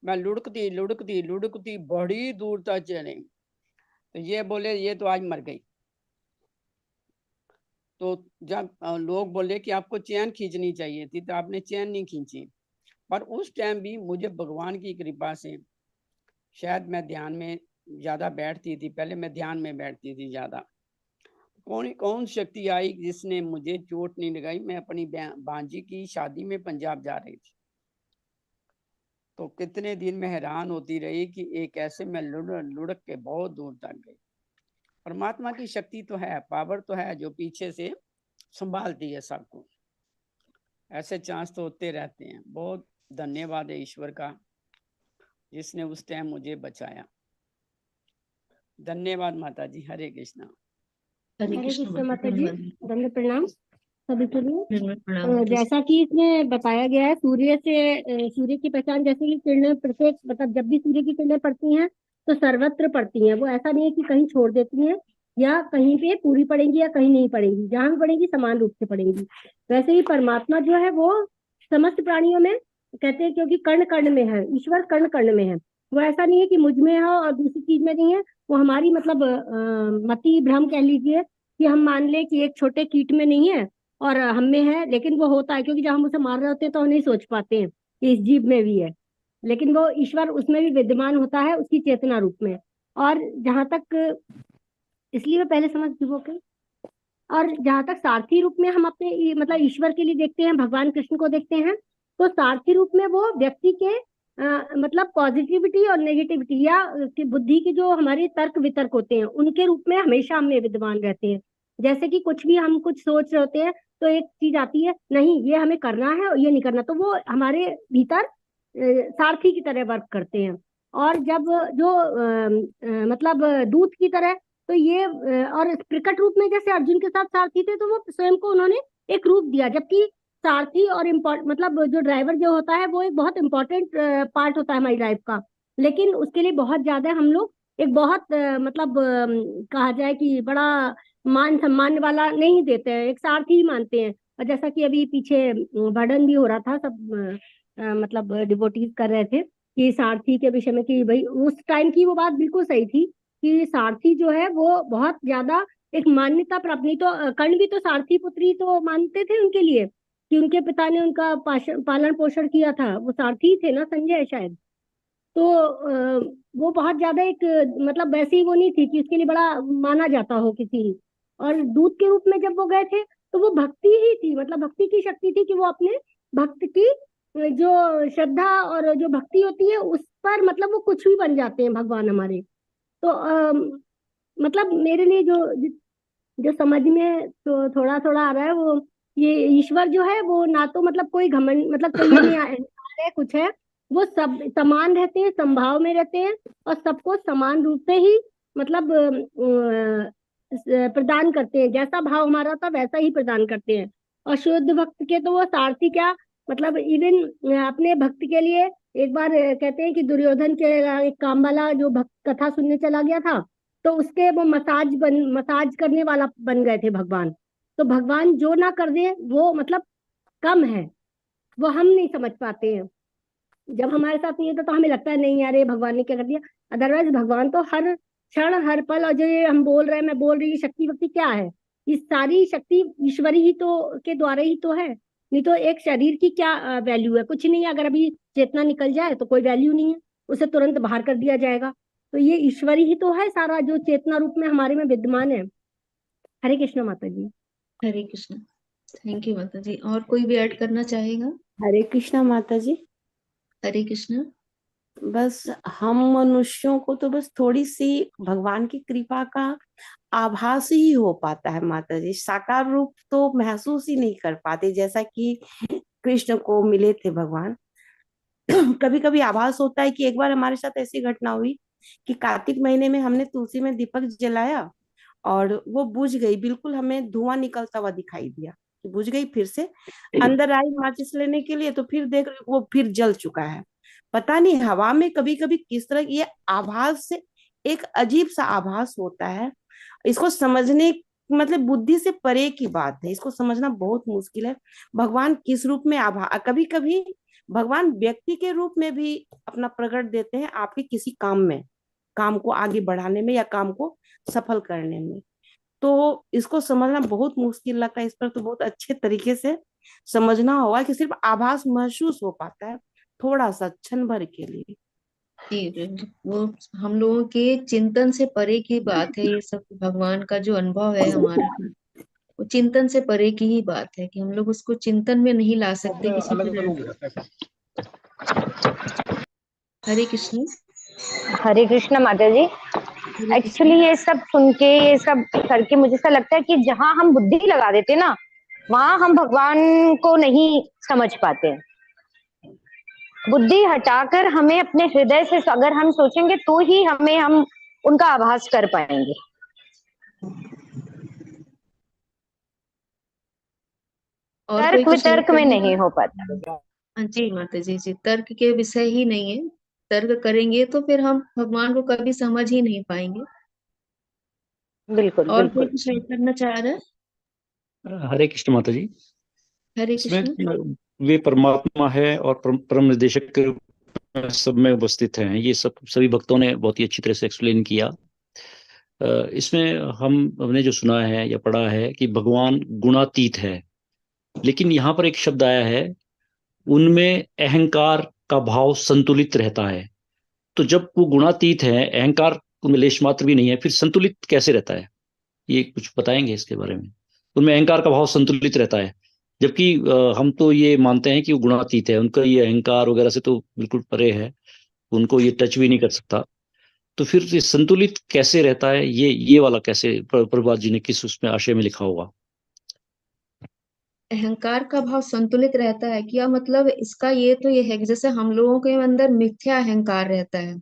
मैं लुढ़कती लुढ़कती लुढ़कती बड़ी दूर तक चले, तो ये बोले ये तो आज मर गई। तो जब लोग बोले कि आपको चैन खींचनी चाहिए थी तो आपने चैन नहीं खींची। पर उस टाइम भी मुझे भगवान की कृपा से, शायद मैं ध्यान में ज्यादा बैठती थी, पहले मैं ध्यान में बैठती थी ज्यादा, कौन शक्ति आई जिसने मुझे चोट नहीं लगाई। मैं अपनी भांजी की शादी में पंजाब जा रही थी, तो कितने दिन में हैरान होती रही कि एक ऐसे मैं लुढ़क के बहुत दूर तक गई। परमात्मा की शक्ति तो है, पावर तो है जो पीछे से संभालती है सबको। ऐसे चांस तो होते रहते हैं। बहुत धन्यवाद है ईश्वर का जिसने उस टाइम मुझे बचाया। धन्यवाद माता जी। हरे कृष्णा। हरे हरे कृष्ण कृष्ण माता, माता जी, धन्यवाद। दंड प्रणाम सभी के लिए। धन्यवाद, प्रणाम माता जी। जैसा कि इसमें बताया गया है, सूर्य की पहचान, जैसे कि किरणें प्रत्येक मतलब जब भी सूर्य की किरणें पड़ती हैं तो सर्वत्र पड़ती हैं। वो ऐसा नहीं है कि कहीं छोड़ देती हैं या कहीं पे पूरी पड़ेंगी या कहीं नहीं पड़ेंगी, जहां भी पड़ेंगी समान रूप से पड़ेंगी। वैसे ही परमात्मा जो है वो समस्त प्राणियों में कहते हैं, क्योंकि कर्ण कर्ण में है, ईश्वर कर्ण कर्ण में है। वो ऐसा नहीं है कि मुझ में है और दूसरी चीज में नहीं है। वो हमारी मतलब मति भ्रम कह लीजिए कि हम मान ले कि एक छोटे कीट में नहीं है और हम में है, लेकिन वो होता है, क्योंकि जब हम उसे मार रहे होते हैं तो हम नहीं सोच पाते हैं कि इस जीव में भी है, लेकिन वो ईश्वर उसमें भी विद्यमान होता है उसकी चेतना रूप में। और जहां तक, इसलिए मैं पहले समझ चुकी हूँ। और जहां तक सारथी रूप में हम अपने मतलब ईश्वर के लिए देखते हैं, भगवान कृष्ण को देखते हैं, तो सारथी रूप में वो व्यक्ति के मतलब पॉजिटिविटी और नेगेटिविटी या कि बुद्धि के जो हमारे तर्क वितर्क होते हैं उनके रूप में हमेशा हमें विद्यमान रहते हैं। जैसे कि कुछ भी हम कुछ सोच रहे होते हैं तो एक चीज आती है, नहीं ये हमें करना है और ये नहीं करना, तो वो हमारे भीतर सारथी की तरह वर्क करते हैं। और जब जो मतलब दूत की तरह, तो ये और प्रकट रूप में जैसे अर्जुन के साथ सारथी थे तो वो स्वयं को उन्होंने एक रूप दिया, जबकि सारथी और मतलब जो ड्राइवर जो होता है वो एक बहुत इंपॉर्टेंट पार्ट होता है हमारी लाइफ का, लेकिन उसके लिए बहुत ज्यादा हम लोग एक बहुत मतलब कहा जाए कि बड़ा मान सम्मान वाला नहीं देते हैं, एक सारथी ही मानते हैं। और जैसा कि अभी पीछे वर्णन भी हो रहा था, सब मतलब डिवोटीज कर रहे थे कि सारथी के विषय में, कि भाई उस टाइम की वो बात बिल्कुल सही थी कि सारथी जो है वो बहुत ज्यादा एक मान्यता प्राप्त, नहीं तो कर्ण भी तो सारथी पुत्री तो मानते थे उनके लिए कि उनके पिता ने उनका पालन पोषण किया था, वो सारथी थे ना, संजय शायद। तो वो बहुत ज्यादा एक मतलब वैसी वो नहीं थी कि उसके लिए बड़ा माना जाता हो किसी। और दूत के रूप में जब वो गए थे तो वो भक्ति ही थी, मतलब भक्ति की शक्ति थी कि वो अपने भक्त की जो श्रद्धा और जो भक्ति होती है उस पर मतलब वो कुछ भी बन जाते हैं भगवान हमारे। तो मतलब मेरे लिए जो जो समझ में तो थोड़ा थोड़ा आ रहा है, वो ये ईश्वर जो है वो ना तो मतलब कोई घमंड मतलब कोई ये नहीं है कुछ है, वो सब समान रहते हैं, समभाव में रहते हैं और सबको समान रूप से ही मतलब प्रदान करते हैं। जैसा भाव हमारा था वैसा ही प्रदान करते हैं। और शुद्ध भक्त के तो वो सारथी क्या, मतलब इवन अपने भक्त के लिए एक बार कहते हैं कि दुर्योधन के एक कामवाला जो भक्त कथा सुनने चला गया था, तो उसके वो मसाज करने वाला बन गए थे भगवान। तो भगवान जो ना कर दे वो मतलब कम है, वो हम नहीं समझ पाते हैं। जब हमारे साथ नहीं होता तो हमें लगता है नहीं यार ये भगवान ने क्या कर दिया। अदरवाइज भगवान तो हर क्षण हर पल, और जो ये हम बोल रहे हैं, मैं बोल रही हूँ, शक्ति वक्ति क्या है, ये सारी शक्ति ईश्वरी ही तो के द्वारा ही तो है। नहीं तो एक शरीर की क्या वैल्यू है, कुछ नहीं है। अगर अभी चेतना निकल जाए तो कोई वैल्यू नहीं है, उसे तुरंत बाहर कर दिया जाएगा। तो ये ईश्वरी ही तो है सारा, जो चेतना रूप में हमारे में विद्यमान है। हरे कृष्ण माता जी। हरे कृष्ण। थैंक यू माता जी। और कोई भी ऐड करना चाहेगा? हरे कृष्णा माता जी। हरे कृष्ण। बस हम मनुष्यों को तो बस थोड़ी सी भगवान की कृपा का आभास ही हो पाता है माता जी, साकार रूप तो महसूस ही नहीं कर पाते, जैसा कि कृष्ण को मिले थे भगवान। कभी कभी आभास होता है कि एक बार हमारे साथ ऐसी घटना हुई कि कार्तिक महीने में हमने तुलसी में दीपक जलाया और वो बुझ गई, बिल्कुल हमें धुआं निकलता हुआ दिखाई दिया, बुझ गई। फिर से अंदर आई माचिस लेने के लिए तो फिर देख वो फिर जल चुका है। पता नहीं हवा में कभी कभी किस तरह ये आभास से एक अजीब सा आभास होता है। इसको समझने मतलब बुद्धि से परे की बात है, इसको समझना बहुत मुश्किल है। भगवान किस रूप में कभी कभी भगवान व्यक्ति के रूप में भी अपना प्रकट देते हैं आपके किसी काम में, काम को आगे बढ़ाने में या काम को सफल करने में। तो इसको समझना बहुत मुश्किल लगता है। इस पर तो बहुत अच्छे तरीके से समझना होगा कि सिर्फ आभास महसूस हो पाता है थोड़ा सा क्षण भर के लिए। वो हम लोगों के चिंतन से परे की बात है। ये सब भगवान का जो अनुभव है हमारा, वो चिंतन से परे की ही बात है कि हम लोग उसको चिंतन में नहीं ला सकते किसी तरह। हरे कृष्ण। हरे कृष्ण माता जी। हरे कृष्ण। एक्चुअली ये सब सुन के, ये सब करके मुझे ऐसा लगता है कि जहाँ हम बुद्धि लगा देते ना, वहां हम भगवान को नहीं समझ पाते। बुद्धि हटाकर हमें अपने हृदय से अगर हम सोचेंगे तो ही हम उनका आभास कर पाएंगे। और तर्क कुछ वितर्क में करना नहीं है? हो पाता। हाँ जी माता जी, जी तर्क के विषय ही नहीं है। तर्क करेंगे तो फिर हम भगवान को कभी समझ ही नहीं पाएंगे। बिल्कुल और कोई बिल्कुल। कुछ ऐड करना चाह रहा है? हरे कृष्ण माता जी। हरे इसमें कृष्ण। वे परमात्मा है और परम निर्देशक के रूप में सब में उपस्थित हैं, ये सब सभी भक्तों ने बहुत ही अच्छी तरह से एक्सप्लेन किया। इसमें हमने जो सुना है या पढ़ा है कि भगवान गुणातीत है, लेकिन यहाँ पर एक शब्द आया है, उनमें अहंकार का भाव संतुलित रहता है। तो जब वो गुणातीत है, अहंकार में लेश मात्र भी नहीं है, फिर संतुलित कैसे रहता है? ये कुछ बताएंगे इसके बारे में। उनमें अहंकार का भाव संतुलित रहता है, जबकि हम तो ये मानते हैं कि वो गुणातीत है, उनका ये अहंकार वगैरह से तो बिल्कुल परे है, उनको ये टच भी नहीं कर सकता। तो फिर ये संतुलित कैसे रहता है? ये वाला कैसे प्रभुपाद जी ने किस उसमें आशय में लिखा होगा? अहंकार का भाव संतुलित रहता है क्या मतलब? इसका ये है कि जैसे हम लोगों के अंदर मिथ्या अहंकार रहता है,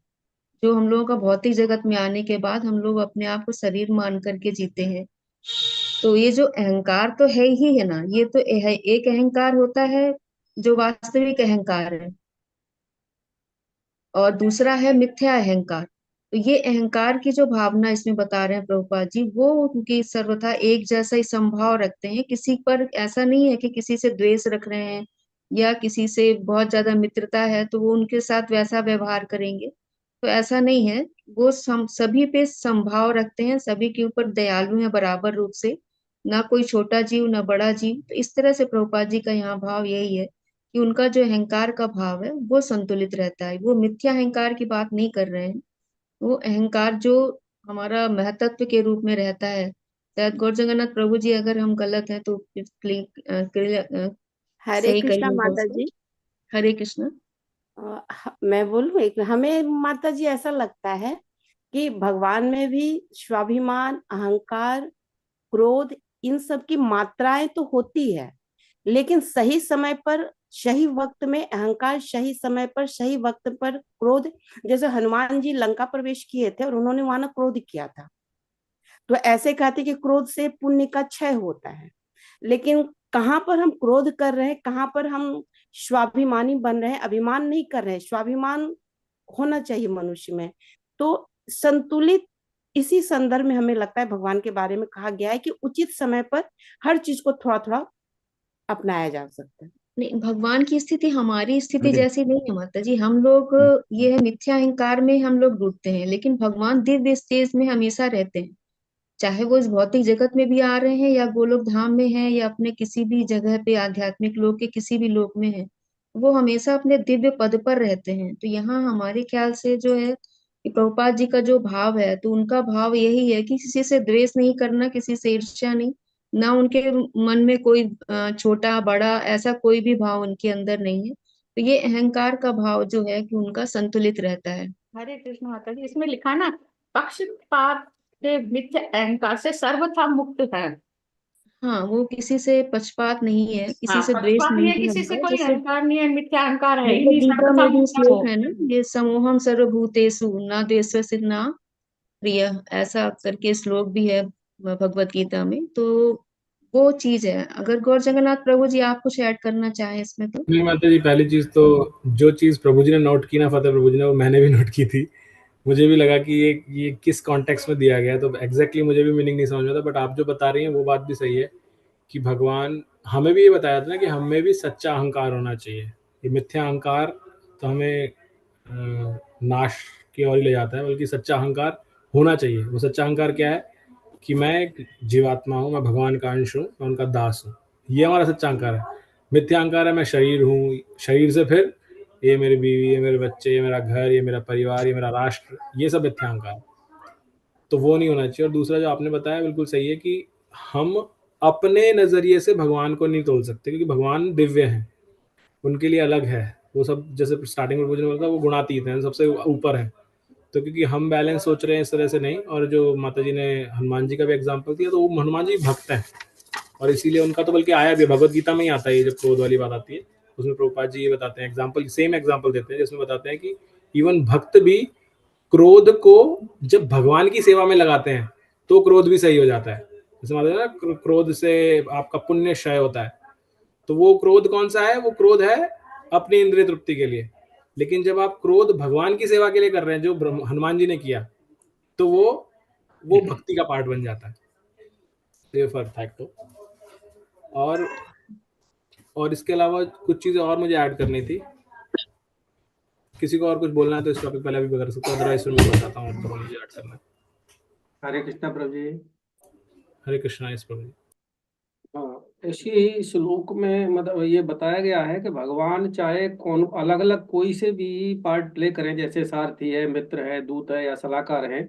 जो हम लोगों का भौतिक जगत में आने के बाद हम लोग अपने आप को शरीर मान करके जीते हैं। तो ये जो अहंकार तो है ही है ना, ये तो है, एक अहंकार होता है जो वास्तविक अहंकार है, और दूसरा है मिथ्या अहंकार। तो ये अहंकार की जो भावना इसमें बता रहे हैं प्रभुपाद जी, वो उनकी सर्वथा एक जैसा ही संभाव रखते हैं। किसी पर ऐसा नहीं है कि किसी से द्वेष रख रहे हैं या किसी से बहुत ज्यादा मित्रता है तो वो उनके साथ वैसा व्यवहार करेंगे, तो ऐसा नहीं है। वो सभी पे संभाव रखते हैं, सभी के ऊपर दयालु हैं बराबर रूप से, ना कोई छोटा जीव ना बड़ा जीव। तो इस तरह से प्रभुपाद जी का यहाँ भाव यही है कि उनका जो अहंकार का भाव है वो संतुलित रहता है। वो मिथ्या अहंकार की बात नहीं कर रहे हैं, वो अहंकार जो हमारा महतत्व के रूप में रहता है। शायद गौर जगन्नाथ प्रभु जी अगर हम गलत हैं तो हरे सही कृष्णा करिएगा माता उसको। जी। हरे कृष्ण। मैं बोलूं एक, हमें माता जी ऐसा लगता है कि भगवान में भी स्वाभिमान, अहंकार, क्रोध, इन सब की मात्राएं तो होती है, लेकिन सही समय पर सही वक्त में अहंकार, सही समय पर सही वक्त पर क्रोध। जैसे हनुमान जी लंका प्रवेश किए थे और उन्होंने वहां क्रोध किया था, तो ऐसे कहते कि क्रोध से पुण्य का क्षय होता है। लेकिन कहाँ पर हम क्रोध कर रहे हैं, कहाँ पर हम स्वाभिमानी बन रहे हैं, अभिमान नहीं कर रहे हैं। स्वाभिमान होना चाहिए मनुष्य में। तो संतुलित, इसी संदर्भ में हमें लगता है भगवान के बारे में कहा गया है कि उचित समय पर हर चीज को थोड़ा थोड़ा अपनाया जा सकता है। नहीं, भगवान की स्थिति हमारी स्थिति जैसी नहीं है माता जी। हम लोग ये है मिथ्या अहंकार में हम लोग डूबते हैं, लेकिन भगवान दिव्य स्टेज में हमेशा रहते हैं। चाहे वो इस भौतिक जगत में भी आ रहे हैं या गोलोक धाम में है या अपने किसी भी जगह पे आध्यात्मिक लोक के किसी भी लोक में है, वो हमेशा अपने दिव्य पद पर रहते हैं। तो यहाँ हमारे ख्याल से जो है कि प्रभुपाद जी का जो भाव है, तो उनका भाव यही है कि किसी से द्वेष नहीं करना, किसी से ईर्ष्या नहीं, ना उनके मन में कोई छोटा बड़ा ऐसा कोई भी भाव उनके अंदर नहीं है। तो ये अहंकार का भाव जो है कि उनका संतुलित रहता है। हरे कृष्ण माता जी। इसमें लिखा ना, पक्षपात से, मिथ्या अहंकार से सर्वथा मुक्त है। हाँ, वो किसी से पक्षपात नहीं है, किसी से द्वेष पक्षपात नहीं नहीं है, है किसी से उनका। कोई जैसे अहंकार नहीं है, मिथ्या अहंकार है ही भगवद नहीं, गीता सर्वथा में भी मुक्त श्लोक है। है ना, ये समोहम सर्वभूतेषु न द्वेष्यसि न प्रिय, ऐसा करके श्लोक भी है भगवत गीता में। तो वो चीज है। अगर गौर जगन्नाथ प्रभु जी आप कुछ ऐड करना चाहें इसमें तो। नहीं माता जी, पहली चीज तो जो चीज प्रभु जी ने नोट की ना, फतेह प्रभु जी ने, वो मैंने भी नोट की थी मुझे भी लगा कि ये किस कॉन्टेक्स्ट में दिया गया है, तो एग्जैक्टली मुझे भी मीनिंग नहीं समझ में आता, बट आप जो बता रही हैं वो बात भी सही है कि भगवान हमें भी ये बताया था ना कि हमें भी सच्चा अहंकार होना चाहिए। ये मिथ्या अहंकार तो हमें नाश की ओर ही ले जाता है, बल्कि सच्चा अहंकार होना चाहिए। वो सच्चा अहंकार क्या है कि मैं एक जीवात्मा हूँ, मैं भगवान का अंश हूँ, मैं उनका दास हूँ। ये हमारा सच्चा अहंकार है। मिथ्या अहंकार है मैं शरीर हूँ, शरीर से फिर ये मेरी बीवी, ये मेरे बच्चे, ये मेरा घर, ये मेरा परिवार, ये मेरा राष्ट्र, ये सब मिथ्या अहंकार है। तो वो नहीं होना चाहिए। और दूसरा जो आपने बताया बिल्कुल सही है कि हम अपने नजरिए से भगवान को नहीं तोल सकते, क्योंकि भगवान दिव्य हैं, उनके लिए अलग है। वो सब जैसे स्टार्टिंग में मुझे बोला था, वो गुणातीत हैं, सबसे ऊपर है। तो क्योंकि हम बैलेंस सोच रहे हैं इस तरह से नहीं, और जो माता जी ने हनुमान जी का भी एग्जाम्पल दिया, तो वो हनुमान जी भक्त हैं, और इसीलिए उनका तो बल्कि आया भी भगवत गीता में ही आता है। ये जब क्रोध वाली बात आती है, उसमें प्रभुपाद जी ये बताते हैं, एग्जाम्पल सेम एग्जाम्पल देते हैं, जिसमें बताते हैं कि इवन भक्त भी क्रोध को जब भगवान की सेवा में लगाते हैं तो क्रोध भी सही हो जाता है। जैसे माता जी ना, क्रोध से आपका पुण्य क्षय होता है। तो वो क्रोध कौन सा है? वो क्रोध है अपनी इंद्रिय तृप्ति के लिए। लेकिन जब आप क्रोध भगवान की सेवा के लिए कर रहे हैं, जो हनुमान जी ने किया, तो वो भक्ति का पार्ट बन जाता है। तो ये फर्क था एक तो। और इसके अलावा कुछ चीजें और मुझे ऐड करनी थी। किसी को और कुछ बोलना है तो इस टॉपिक पहले भी कर सकते हो, अदरवाइज मैं बताता हूँ तो मुझे ऐड करना है। हरे कृष्णा प्रभु जी। हरे कृष्णा। इस प्रभु जी। हाँ, इसी श्लोक में मतलब ये बताया गया है कि भगवान चाहे कौन अलग अलग कोई से भी पार्ट प्ले करें, जैसे सारथी है, मित्र है, दूत है या सलाहकार है,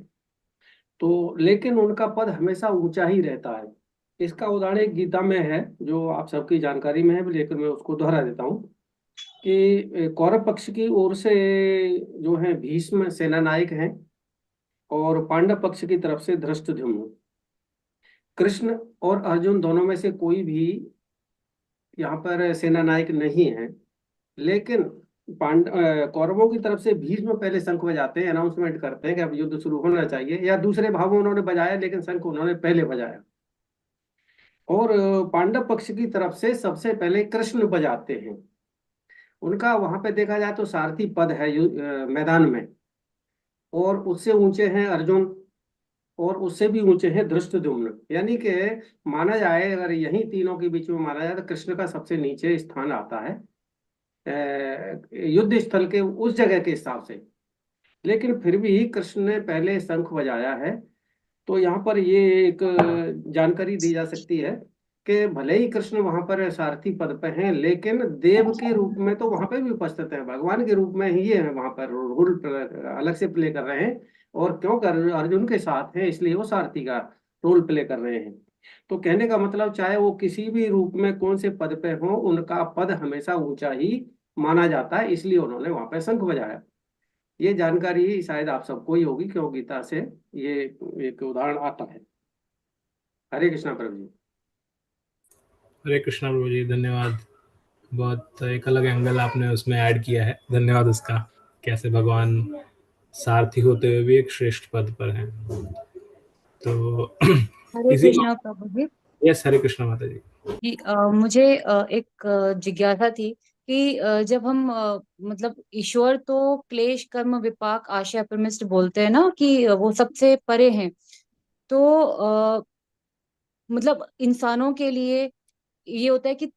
तो लेकिन उनका पद हमेशा ऊंचा ही रहता है। इसका उदाहरण एक गीता में है जो आप सबकी जानकारी में है, लेकिन मैं उसको दोहरा देता हूँ कि कौरव पक्ष की ओर से जो है भीष्म सेनानायक हैं, और पांडव पक्ष की तरफ से धृष्टद्युम्न। कृष्ण और अर्जुन दोनों में से कोई भी यहाँ पर सेनानायक नहीं है, लेकिन कौरवों की तरफ से भीष्म पहले शंख बजाते हैं, अनाउंसमेंट करते हैं कि अब युद्ध शुरू होना चाहिए, या दूसरे भावों उन्होंने बजाया लेकिन शंख उन्होंने पहले बजाया। और पांडव पक्ष की तरफ से सबसे पहले कृष्ण बजाते हैं। उनका वहां पे देखा जाए तो सारथी पद है मैदान में, और उससे ऊंचे हैं अर्जुन, और उससे भी ऊंचे हैं धृष्टद्युम्न। यानी कि माना जाए, अगर यही तीनों के बीच में माना जाए, तो कृष्ण का सबसे नीचे स्थान आता है युद्ध स्थल के उस जगह के हिसाब से। लेकिन फिर भी कृष्ण ने पहले शंख बजाया है। तो यहाँ पर ये एक जानकारी दी जा सकती है कि भले ही कृष्ण वहां पर सारथी पद पे हैं, लेकिन देव के रूप में तो वहां पे भी उपस्थित है, भगवान के रूप में ही ये है, वहां पर रोल अलग से प्ले कर रहे हैं। और क्योंकि अर्जुन के साथ है, इसलिए वो सारथी का रोल प्ले कर रहे हैं। तो कहने का मतलब, चाहे वो किसी भी रूप में कौन से पद पे हो, उनका पद हमेशा ऊंचा ही माना जाता है, इसलिए उन्होंने वहां पे शंख बजाया। ये जानकारी शायद आप सबको ही होगी, क्यों गीता से ये एक उदाहरण आता है। हरे कृष्णा प्रभु जी। हरे कृष्णा प्रभु जी, धन्यवाद। बहुत एक अलग एंगल आपने उसमें ऐड किया है, धन्यवाद उसका। कैसे भगवान सारथी होते हुए भी एक श्रेष्ठ पद पर हैं। तो हरे इसी कृष्णा प्रभु जी। यस, हरे कृष्णा माता जी। कि मुझे एक जिज्ञासा थी कि जब हम मतलब ईश्वर तो क्लेश कर्म विपाक आशय अप्रमिष्ट बोलते हैं ना, कि वो सबसे परे हैं। तो मतलब इंसानों के लिए ये होता है कि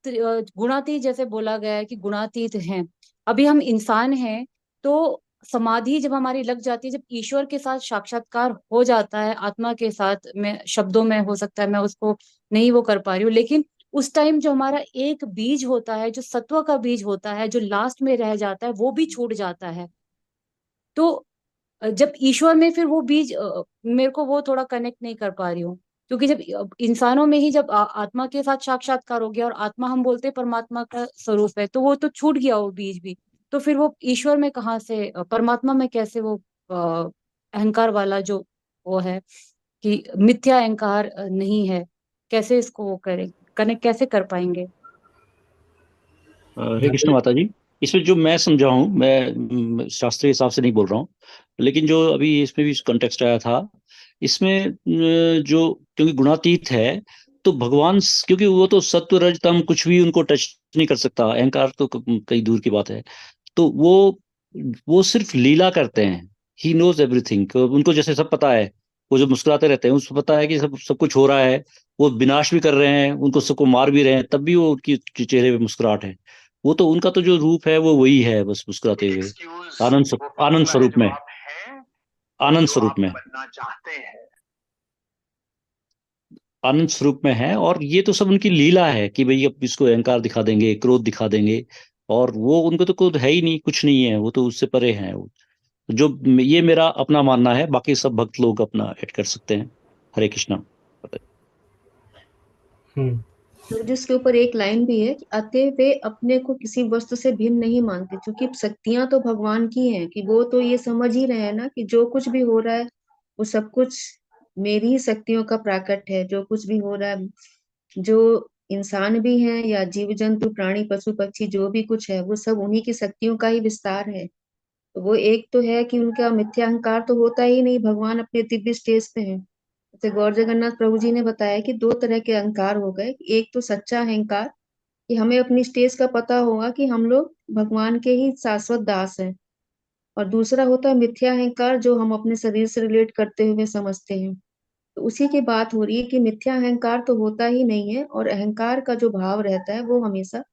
गुणातीत, जैसे बोला गया है कि गुणातीत हैं। अभी हम इंसान हैं, तो समाधि जब हमारी लग जाती है, जब ईश्वर के साथ साक्षात्कार हो जाता है, आत्मा के साथ, में शब्दों में हो सकता है मैं उसको नहीं वो कर पा रही हूँ, लेकिन उस टाइम जो हमारा एक बीज होता है, जो सत्व का बीज होता है, जो लास्ट में रह जाता है, वो भी छूट जाता है। तो जब ईश्वर में फिर वो बीज मेरे को वो थोड़ा कनेक्ट नहीं कर पा रही हूँ, क्योंकि जब इंसानों में ही जब आत्मा के साथ साक्षात्कार हो गया, और आत्मा हम बोलते हैं परमात्मा का स्वरूप है, तो वो तो छूट गया वो बीज भी। तो फिर वो ईश्वर में कहाँ से, परमात्मा में कैसे वो अहंकार वाला जो वो है कि मिथ्या अहंकार नहीं है, कैसे इसको वो करें, कनेक्ट कैसे कर पाएंगे? हरे कृष्ण माता जी। इसमें जो मैं समझा हूँ, मैं शास्त्रीय हिसाब से नहीं बोल रहा हूँ, लेकिन जो अभी इसमें भी कॉन्टेक्स्ट आया था, इसमें जो क्योंकि गुणातीत है, तो भगवान क्योंकि वो तो सत्व रज तम कुछ भी उनको टच नहीं कर सकता, अहंकार तो कई दूर की बात है। तो वो सिर्फ लीला करते हैं, ही नोज एवरीथिंग, उनको जैसे सब पता है। वो जो मुस्कुराते रहते हैं उसको पता है कि सब सब कुछ हो रहा है। वो विनाश भी कर रहे हैं, उनको सबको मार भी रहे हैं, तब भी वो उनकी चेहरे पे मुस्कुराहट है। वो तो उनका तो जो रूप है वो वही है, बस मुस्कुराते हुए। आनंद स्वरूप में, आनंद स्वरूप में, आनंद स्वरूप में है। और ये तो सब उनकी लीला है कि भाई अब इसको अहंकार दिखा देंगे, क्रोध दिखा देंगे। और वो उनको तो क्रोध है ही नहीं, कुछ नहीं है, वो तो उससे परे हैं। जो ये मेरा अपना मानना है, बाकी सब भक्त लोग अपना ऐड कर सकते हैं। हरे कृष्णा। तो जिसके ऊपर एक लाइन भी है कि अतः वे अपने को किसी वस्तु से भिन्न नहीं मानते, क्योंकि शक्तियां तो भगवान की हैं, कि वो तो ये समझ ही रहे हैं ना कि जो कुछ भी हो रहा है वो सब कुछ मेरी ही शक्तियों का प्राकट है। जो कुछ भी हो रहा है, जो इंसान भी हैं या जीव जंतु प्राणी पशु पक्षी जो भी कुछ है, वो सब उन्हीं की शक्तियों का ही विस्तार है। तो वो एक तो है कि उनका मिथ्या अहंकार तो होता ही नहीं, भगवान अपने दिव्य स्टेज पे हैं। जैसे गौर जगन्नाथ प्रभु जी ने बताया कि दो तरह के अहंकार हो गए। एक तो सच्चा अहंकार कि हमें अपनी स्टेज का पता होगा कि हम लोग भगवान के ही शाश्वत दास हैं, और दूसरा होता है मिथ्या अहंकार जो हम अपने शरीर से रिलेट करते हुए समझते हैं। तो उसी की बात हो रही है कि मिथ्या अहंकार तो होता ही नहीं है, और अहंकार का जो भाव रहता है वो हमेशा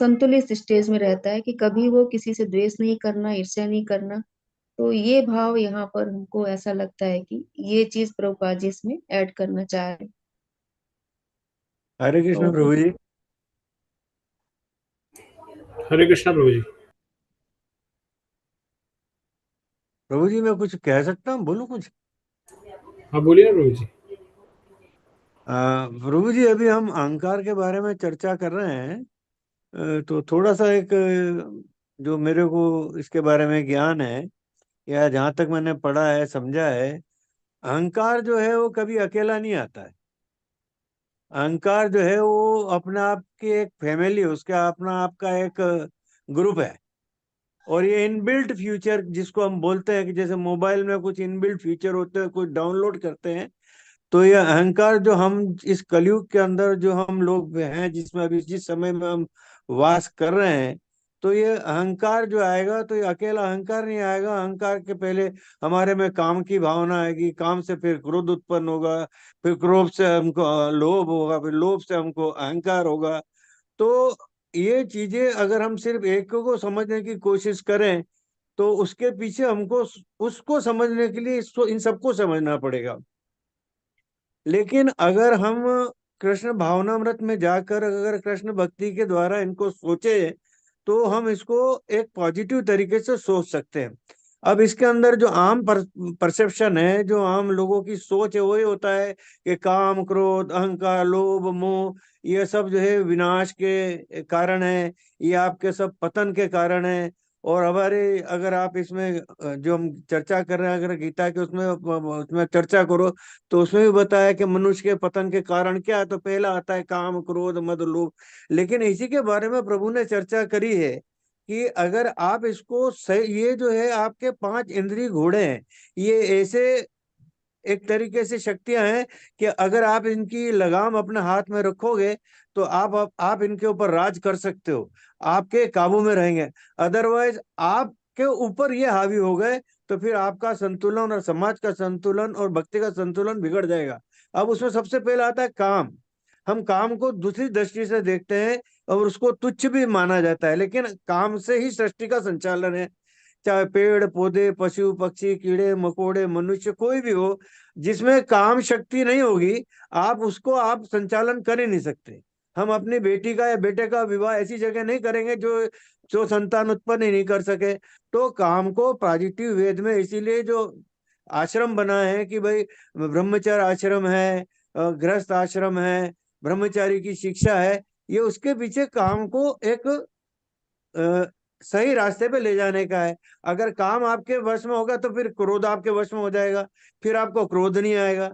संतुलित स्टेज में रहता है, कि कभी वो किसी से द्वेष नहीं करना, ईर्ष्या नहीं करना। तो ये भाव यहाँ पर हमको ऐसा लगता है कि ये चीज प्रभुपाद जी इसमें ऐड करना चाह रहे हैं। हरे कृष्ण तो प्रभु जी। हरे कृष्णा प्रभु जी। प्रभु जी मैं कुछ कह सकता हूँ, बोलूँ कुछ? हाँ बोलिए ना प्रभु जी। प्रभु जी अभी हम अहंकार के बारे में चर्चा कर रहे हैं। तो थोड़ा सा एक जो मेरे को इसके बारे में ज्ञान है, या जहाँ तक मैंने पढ़ा है समझा है, अहंकार जो है वो कभी अकेला नहीं आता है। अहंकार जो है वो अपने आप की एक फैमिली, उसका अपना आपका एक ग्रुप है। और ये इनबिल्ट फ्यूचर जिसको हम बोलते हैं, कि जैसे मोबाइल में कुछ इनबिल्ट फीचर होते हैं, कुछ डाउनलोड करते हैं, तो ये अहंकार जो हम इस कलयुग के अंदर जो हम लोग हैं, जिसमें अभी जिस समय में हम वास कर रहे हैं, तो ये अहंकार जो आएगा, तो ये अकेला अहंकार नहीं आएगा। अहंकार के पहले हमारे में काम की भावना आएगी, काम से फिर क्रोध उत्पन्न होगा, फिर क्रोध से हमको लोभ होगा, फिर लोभ से हमको अहंकार होगा। तो ये चीजें अगर हम सिर्फ एक को समझने की कोशिश करें, तो उसके पीछे हमको उसको समझने के लिए इन सबको समझना पड़ेगा। लेकिन अगर हम कृष्ण भावनामृत में जाकर अगर कृष्ण भक्ति के द्वारा इनको सोचे, तो हम इसको एक पॉजिटिव तरीके से सोच सकते हैं। अब इसके अंदर जो आम परसेप्शन है, जो आम लोगों की सोच है, वही होता है कि काम क्रोध अहंकार लोभ मोह ये सब जो है विनाश के कारण है, ये आपके सब पतन के कारण है। और हमारे अगर आप इसमें जो हम चर्चा कर रहे हैं, अगर गीता के उसमें उसमें चर्चा करो, तो उसमें भी बताया कि मनुष्य के पतन के कारण क्या है, तो पहला आता है काम क्रोध मद लोभ। लेकिन इसी के बारे में प्रभु ने चर्चा करी है कि अगर आप इसको सही, ये जो है आपके 5 इंद्रिय घोड़े हैं, ये ऐसे एक तरीके से शक्तियां हैं कि अगर आप इनकी लगाम अपने हाथ में रखोगे, तो आप इनके ऊपर राज कर सकते हो, आपके काबू में रहेंगे। अदरवाइज आपके ऊपर ये हावी हो गए, तो फिर आपका संतुलन और समाज का संतुलन और भक्ति का संतुलन बिगड़ जाएगा। अब उसमें सबसे पहले आता है काम। हम काम को दूसरी दृष्टि से देखते हैं और उसको तुच्छ भी माना जाता है, लेकिन काम से ही सृष्टि का संचालन है। चाहे पेड़ पौधे पशु पक्षी कीड़े मकोड़े मनुष्य कोई भी हो, जिसमें काम शक्ति नहीं होगी, आप संचालन कर ही नहीं सकते। हम अपनी बेटी का या बेटे का विवाह ऐसी जगह नहीं करेंगे जो जो संतान उत्पन्न ही नहीं कर सके। तो काम को पॉजिटिव वेद में इसीलिए जो आश्रम बना है कि भाई ब्रह्मचर्य आश्रम है, गृहस्थ आश्रम है, ब्रह्मचारी की शिक्षा है, ये उसके पीछे काम को एक सही रास्ते पे ले जाने का है। अगर काम आपके वश में होगा, तो फिर क्रोध आपके वश में हो जाएगा, फिर आपको क्रोध नहीं आएगा।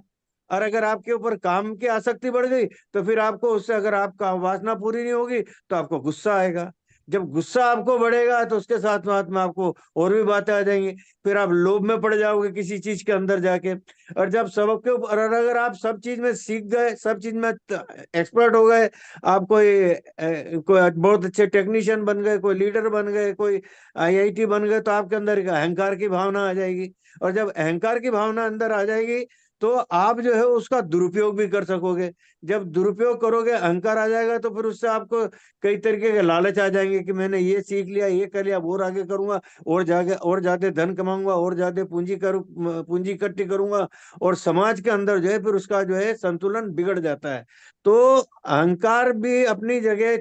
और अगर आपके ऊपर काम की आसक्ति बढ़ गई, तो फिर आपको उससे, अगर आपका वासना पूरी नहीं होगी, तो आपको गुस्सा आएगा। जब गुस्सा आपको बढ़ेगा तो उसके साथ साथ में आपको और भी बातें आ जाएंगी, फिर आप लोभ में पड़ जाओगे किसी चीज के अंदर जाके। और जब सबके ऊपर, अगर आप सब चीज में सीख गए, सब चीज में एक्सपर्ट हो गए, आप कोई बहुत अच्छे टेक्नीशियन बन गए, कोई लीडर बन गए, कोई IIT बन गए, तो आपके अंदर एक अहंकार की भावना आ जाएगी। और जब अहंकार की भावना अंदर आ जाएगी तो आप जो है उसका दुरुपयोग भी कर सकोगे। जब दुरुपयोग करोगे, अहंकार आ जाएगा, तो फिर उससे आपको कई तरीके के लालच आ जाएंगे कि मैंने ये सीख लिया, ये कर लिया, और आगे करूंगा, और ज्यादा धन कमाऊंगा, और ज्यादा पूंजी इकट्ठी करूंगा, और समाज के अंदर जो है फिर उसका जो है संतुलन बिगड़ जाता है। तो अहंकार भी अपनी जगह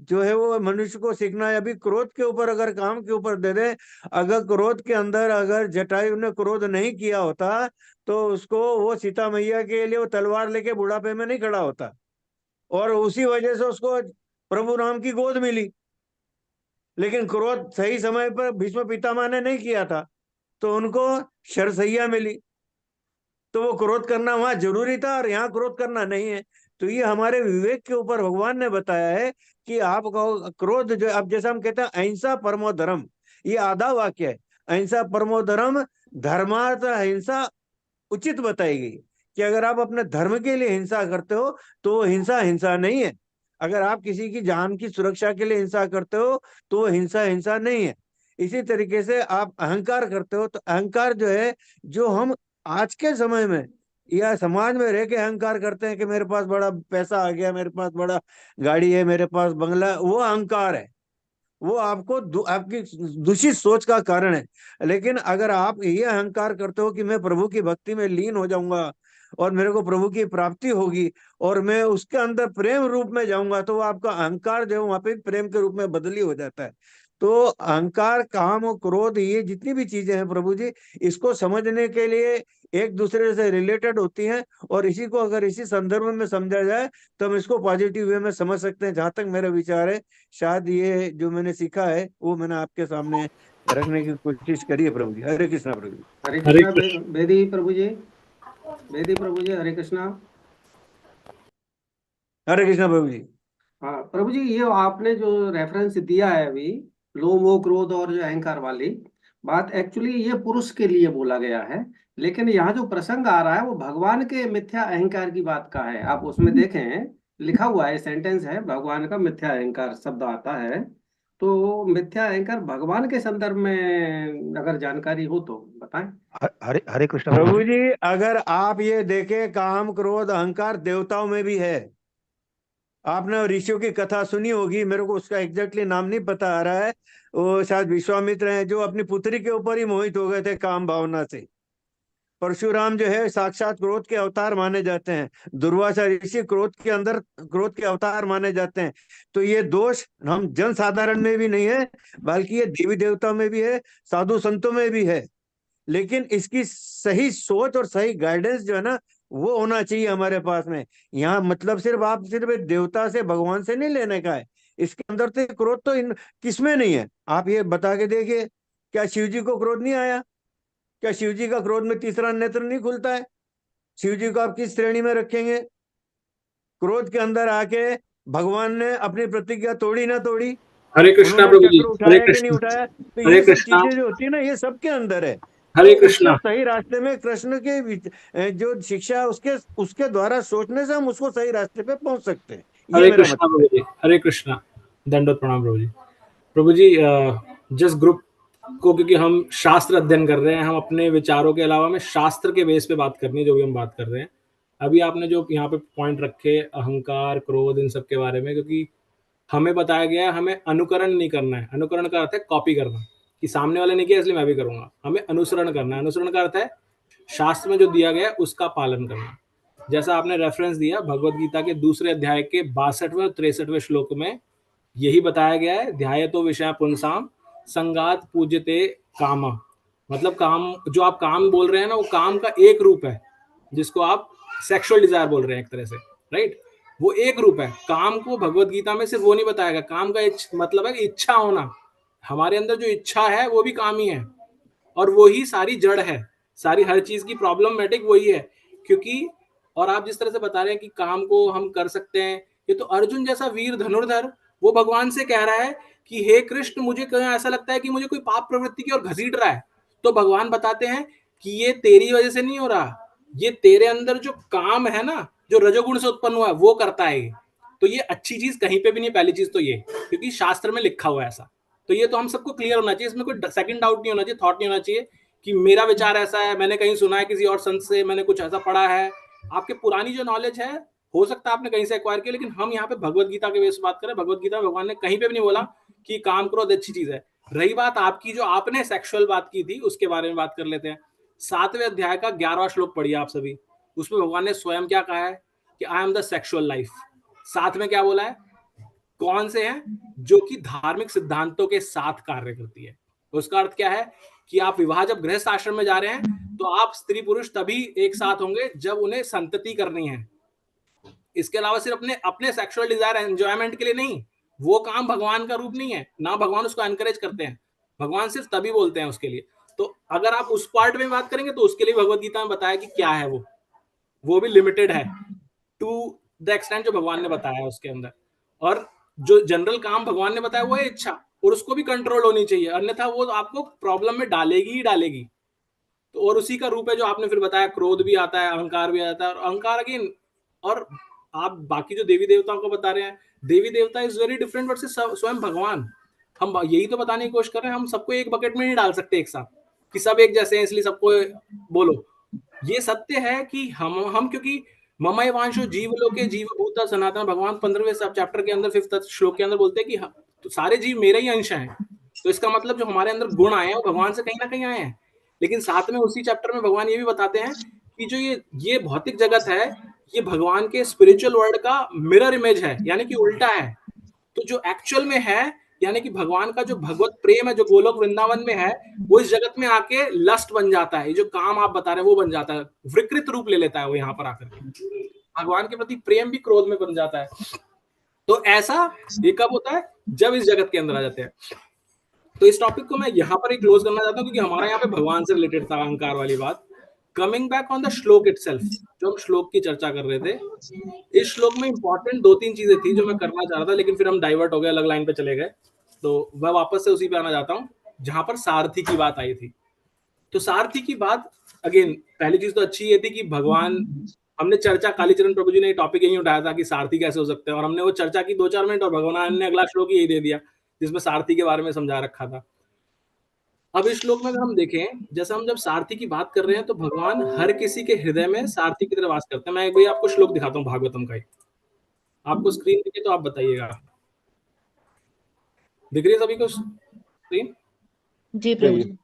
जो है वो मनुष्य को सीखना है। अभी क्रोध के ऊपर, अगर काम के ऊपर दे दे, अगर क्रोध के अंदर अगर जटायु ने क्रोध नहीं किया होता तो उसको, वो सीता मैया के लिए वो तलवार लेके बुढ़ापे में नहीं खड़ा होता, और उसी वजह से उसको प्रभु राम की गोद मिली। लेकिन क्रोध सही समय पर भीष्म पितामह ने नहीं किया था, तो उनको शरसैया मिली। तो वो क्रोध करना वहां जरूरी था और यहाँ क्रोध करना नहीं है। तो ये हमारे विवेक के ऊपर भगवान ने बताया है कि आप क्रोध जो, अब जैसा हम कहते हैं अहिंसा परमो धर्म, ये आधा वाक्य है। अहिंसा परमो धर्म, धर्मार्थ हिंसा उचित बताई गई कि अगर आप अपने धर्म के लिए हिंसा करते हो तो वो हिंसा नहीं है। अगर आप किसी की जान की सुरक्षा के लिए हिंसा करते हो तो वो हिंसा नहीं है। इसी तरीके से आप अहंकार करते हो तो अहंकार जो है, जो हम आज के समय में या समाज में रह के अहंकार करते हैं कि मेरे पास बड़ा पैसा आ गया, मेरे पास बड़ा गाड़ी है, मेरे पास बंगला, वो अहंकार है। वो आपको आपकी दूषित सोच का कारण है। लेकिन अगर आप ये अहंकार करते हो कि मैं प्रभु की भक्ति में लीन हो जाऊंगा और मेरे को प्रभु की प्राप्ति होगी और मैं उसके अंदर प्रेम रूप में जाऊंगा, तो वो आपका अहंकार जो है वहां पे प्रेम के रूप में बदली हो जाता है। तो अहंकार, काम और क्रोध, ये जितनी भी चीजें हैं प्रभु जी, इसको समझने के लिए एक दूसरे से रिलेटेड होती हैं, और इसी को अगर इसी संदर्भ में समझा जाए तो हम इसको पॉजिटिव वे में समझ सकते हैं। जहां तक मेरा विचार है, शायद ये जो मैंने सीखा है वो मैंने आपके सामने रखने की कोशिश करी है प्रभु जी। हरे कृष्णा प्रभु जी। हरे कृष्णा बेदी प्रभु जी, बेदी प्रभु जी, हरे कृष्णा। हरे कृष्णा प्रभु जी। हाँ प्रभु जी, ये आपने जो रेफरेंस दिया है अभी, लोभ मोह क्रोध और जो अहंकार वाली बात, एक्चुअली ये पुरुष के लिए बोला गया है। लेकिन यहाँ जो प्रसंग आ रहा है वो भगवान के मिथ्या अहंकार की बात का है। आप उसमें देखें, लिखा हुआ है, सेंटेंस है, भगवान का मिथ्या अहंकार शब्द आता है। तो मिथ्या अहंकार भगवान के संदर्भ में अगर जानकारी हो तो बताएं। हरे हरे कृष्ण प्रभु जी, अगर आप ये देखें, काम क्रोध अहंकार देवताओं में भी है। आपने ऋषियों की कथा सुनी होगी, मेरे को उसका एग्जैक्टली नाम नहीं पता आ रहा है, वो शायद विश्वामित्र हैं जो अपनी पुत्री के ऊपर ही मोहित हो गए थे काम भावना से। परशुराम जो है साक्षात क्रोध के अवतार माने जाते हैं। दुर्वासा ऋषि क्रोध के अंदर क्रोध के अवतार माने जाते हैं। तो ये दोष हम जन साधारण में भी नहीं है, बल्कि ये देवी देवता में भी है, साधु संतों में भी है। लेकिन इसकी सही सोच और सही गाइडेंस जो है ना, वो होना चाहिए हमारे पास में। यहाँ मतलब सिर्फ आप सिर्फ एक देवता से, भगवान से नहीं लेने का है। इसके अंदर तो क्रोध तो इन किसमें नहीं है, आप ये बता के देखिए। क्या शिव जी को क्रोध नहीं आया? क्या शिव जी का क्रोध में तीसरा नेत्र नहीं खुलता है? शिव जी को आप किस श्रेणी में रखेंगे? क्रोध के अंदर आके भगवान ने अपनी प्रतिज्ञा तोड़ी ना तोड़ी? हरे कृष्णा उन्होंने प्रभु जी, चक्र हरे उठाया कि नहीं कृष्णा, उठाया? तो हरे ये सब कृष्णा, चीजें जो होती है ना, ये सबके अंदर है। हरे तो कृष्णा। उसके सही रास्ते में कृष्ण के जो शिक्षा है उसके द्वारा सोचने से हम उसको सही रास्ते पे पहुंच सकते हैं। ये हरे मेरा कृष्णा मतलब प्रभु जी, हरे कृष्णा, दंडवत प्रणाम प्रभु जी। प्रभु जी, जिस ग्रुप को, क्योंकि हम शास्त्र अध्ययन कर रहे हैं, हम अपने विचारों के अलावा में शास्त्र के बेस पे बात करनी है, जो भी हम बात कर रहे हैं। अभी आपने जो यहाँ पे पॉइंट रखे अहंकार, क्रोध, इन सब के बारे में, क्योंकि हमें बताया गया है हमें अनुकरण नहीं करना है। अनुकरण का अर्थ है कॉपी करना, कि सामने वाले ने किया इसलिए मैं भी करूंगा। हमें अनुसरण करना है। अनुसरण का अर्थ है शास्त्र में जो दिया गया है उसका पालन करना। जैसा आपने रेफरेंस दिया भगवत गीता के दूसरे अध्याय के 62वें और 63वें श्लोक में, यही बताया गया है, ध्यायतो विषय पुंसाम संगात पूज्यते कामा। मतलब काम, जो आप काम बोल रहे हैं ना, वो काम का एक रूप है, जिसको आप सेक्सुअल डिजायर बोल रहे हैं एक तरह से, राइट? वो एक रूप है। काम को भगवत गीता में सिर्फ वो नहीं बताया गया। काम का मतलब है इच्छा होना। हमारे अंदर जो इच्छा है वो भी काम ही है, और वो ही सारी जड़ है। सारी हर चीज की प्रॉब्लमेटिक वही है। क्योंकि, और आप जिस तरह से बता रहे हैं कि काम को हम कर सकते हैं, ये तो अर्जुन जैसा वीर धनुर्धर वो भगवान से कह रहा है कि हे कृष्ण, मुझे कहीं ऐसा लगता है कि मुझे कोई पाप प्रवृत्ति की ओर घसीट रहा है, तो भगवान बताते हैं कि ये तेरी वजह से नहीं हो रहा, ये तेरे अंदर जो काम है ना, जो रजोगुण से उत्पन्न हुआ है, वो करता है ये। तो ये अच्छी चीज कहीं पे भी नहीं, पहली चीज तो ये, क्योंकि शास्त्र में लिखा हुआ है ऐसा। तो ये तो हम सबको क्लियर होना चाहिए, इसमें कोई सेकंड डाउट नहीं होना चाहिए, थॉट नहीं होना चाहिए कि मेरा विचार ऐसा है, मैंने कहीं सुना है किसी और संत से, मैंने कुछ ऐसा पढ़ा है। आपके पुरानी जो नॉलेज है, हो सकता है आपने कहीं से एक्वायर किया, लेकिन हम यहाँ पे भगवत गीता के बेस बात करें। भगवत गीता में भगवान ने कहीं पे भी नहीं बोला कि काम क्रोध अच्छी चीज है। रही बात आपकी, जो आपने सेक्सुअल बात की थी, उसके बारे में बात कर लेते हैं। 7वें अध्याय का 11वां श्लोक पढ़िए आप सभी। उसमें भगवान ने स्वयं क्या कहा है कि I am the sexual life. साथ में क्या बोला है, कौन से हैं, जो कि धार्मिक सिद्धांतों के साथ कार्य करती है। उसका अर्थ क्या है कि आप विवाह जब गृहस्थ आश्रम में जा रहे हैं, तो आप स्त्री पुरुष तभी एक साथ होंगे जब उन्हें संतति करनी है। इसके अलावा सिर्फ अपने अपने सेक्सुअल डिजायर एंजॉयमेंट के लिए नहीं, वो काम भगवान का रूप नहीं है ना, भगवान उसको एनकरेज करते हैं। भगवान सिर्फ तभी बोलते हैं उसके लिए। तो अगर आप उस पार्ट में बात करेंगे तो उसके लिए भगवत गीता में बताया कि क्या है वो भी लिमिटेड है टू द एक्सटेंट जो भगवान ने बताया उसके अंदर। और जो जनरल काम भगवान ने बताया वो है इच्छा, और उसको भी कंट्रोल होनी चाहिए, अन्यथा वो आपको प्रॉब्लम में डालेगी ही डालेगी। तो और उसी का रूप है जो आपने फिर बताया, क्रोध भी आता है, अहंकार भी आता है। और अहंकार अगेन, और आप बाकी जो देवी देवताओं को बता रहे हैं, देवी देवता इज वेरी डिफरेंट वर्सेस स्वयं भगवान। हम यही तो बताने की कोशिश कर रहे हैं, हम सबको एक बकेट में नहीं डाल सकते एक साथ कि सब एक जैसे हैं इसलिए सबको बोलो। ये सत्य है कि हम क्योंकि ममय वांशो जीवलोके जीवभूता सनातन, भगवान 15वें चैप्टर के अंदर 5th श्लोक के अंदर बोलते हैं कि तो सारे जीव मेरे ही अंश हैं। तो इसका मतलब जो हमारे अंदर गुण आए हैं वो भगवान से कहीं ना कहीं आए हैं। लेकिन साथ में उसी चैप्टर में भगवान ये भी बताते हैं कि जो ये भौतिक जगत है, ये भगवान के स्पिरिचुअल वर्ल्ड का मिरर इमेज है, यानी कि उल्टा है। तो जो एक्चुअल में है, यानी कि भगवान का जो भगवत प्रेम है, जो गोलोक वृंदावन में है, वो इस जगत में आके लस्ट बन जाता है। ये जो काम आप बता रहे हैं वो बन जाता है, विकृत रूप ले लेता है वो यहाँ पर आकर। भगवान के प्रति प्रेम भी क्रोध में बन जाता है। तो ऐसा ये कब होता है, जब इस जगत के अंदर आ जाते हैं। तो इस टॉपिक को मैं यहाँ पर ही क्लोज करना चाहता हूँ, क्योंकि हमारा यहाँ पे भगवान से रिलेटेड था अहंकार वाली बात। कमिंग बैक ऑन द श्लोक इटसेल्फ, जो हम श्लोक की चर्चा कर रहे थे, इस श्लोक में इंपॉर्टेंट 2-3 चीजें थी जो मैं करना चाह रहा था, लेकिन फिर हम डाइवर्ट हो गए, अलग लाइन पे चले गए। तो मैं वापस से उसी पे आना चाहता हूँ जहां पर सारथी की बात आई थी। तो सारथी की बात, अगेन पहली चीज तो अच्छी ये थी कि भगवान, हमने चर्चा, कालीचरण प्रभु जी ने टॉपिक यही उठाया था कि सारथी कैसे हो सकते हैं, और हमने वो चर्चा की 2-4 मिनट, और भगवान ने अगला श्लोक यही दे दिया जिसमें सारथी के बारे में समझा रखा था। अब इस श्लोक में अगर हम देखें, जैसे हम जब सारथी की बात कर रहे हैं, तो भगवान हर किसी के हृदय में सारथी की तरह वास करते हैं। मैं एक बार आपको श्लोक दिखाता हूँ भागवतम का ही, आपको स्क्रीन दिखे तो आप बताइएगा, दिख रही है सभी को स्क्रीन? जी प्रभु जी।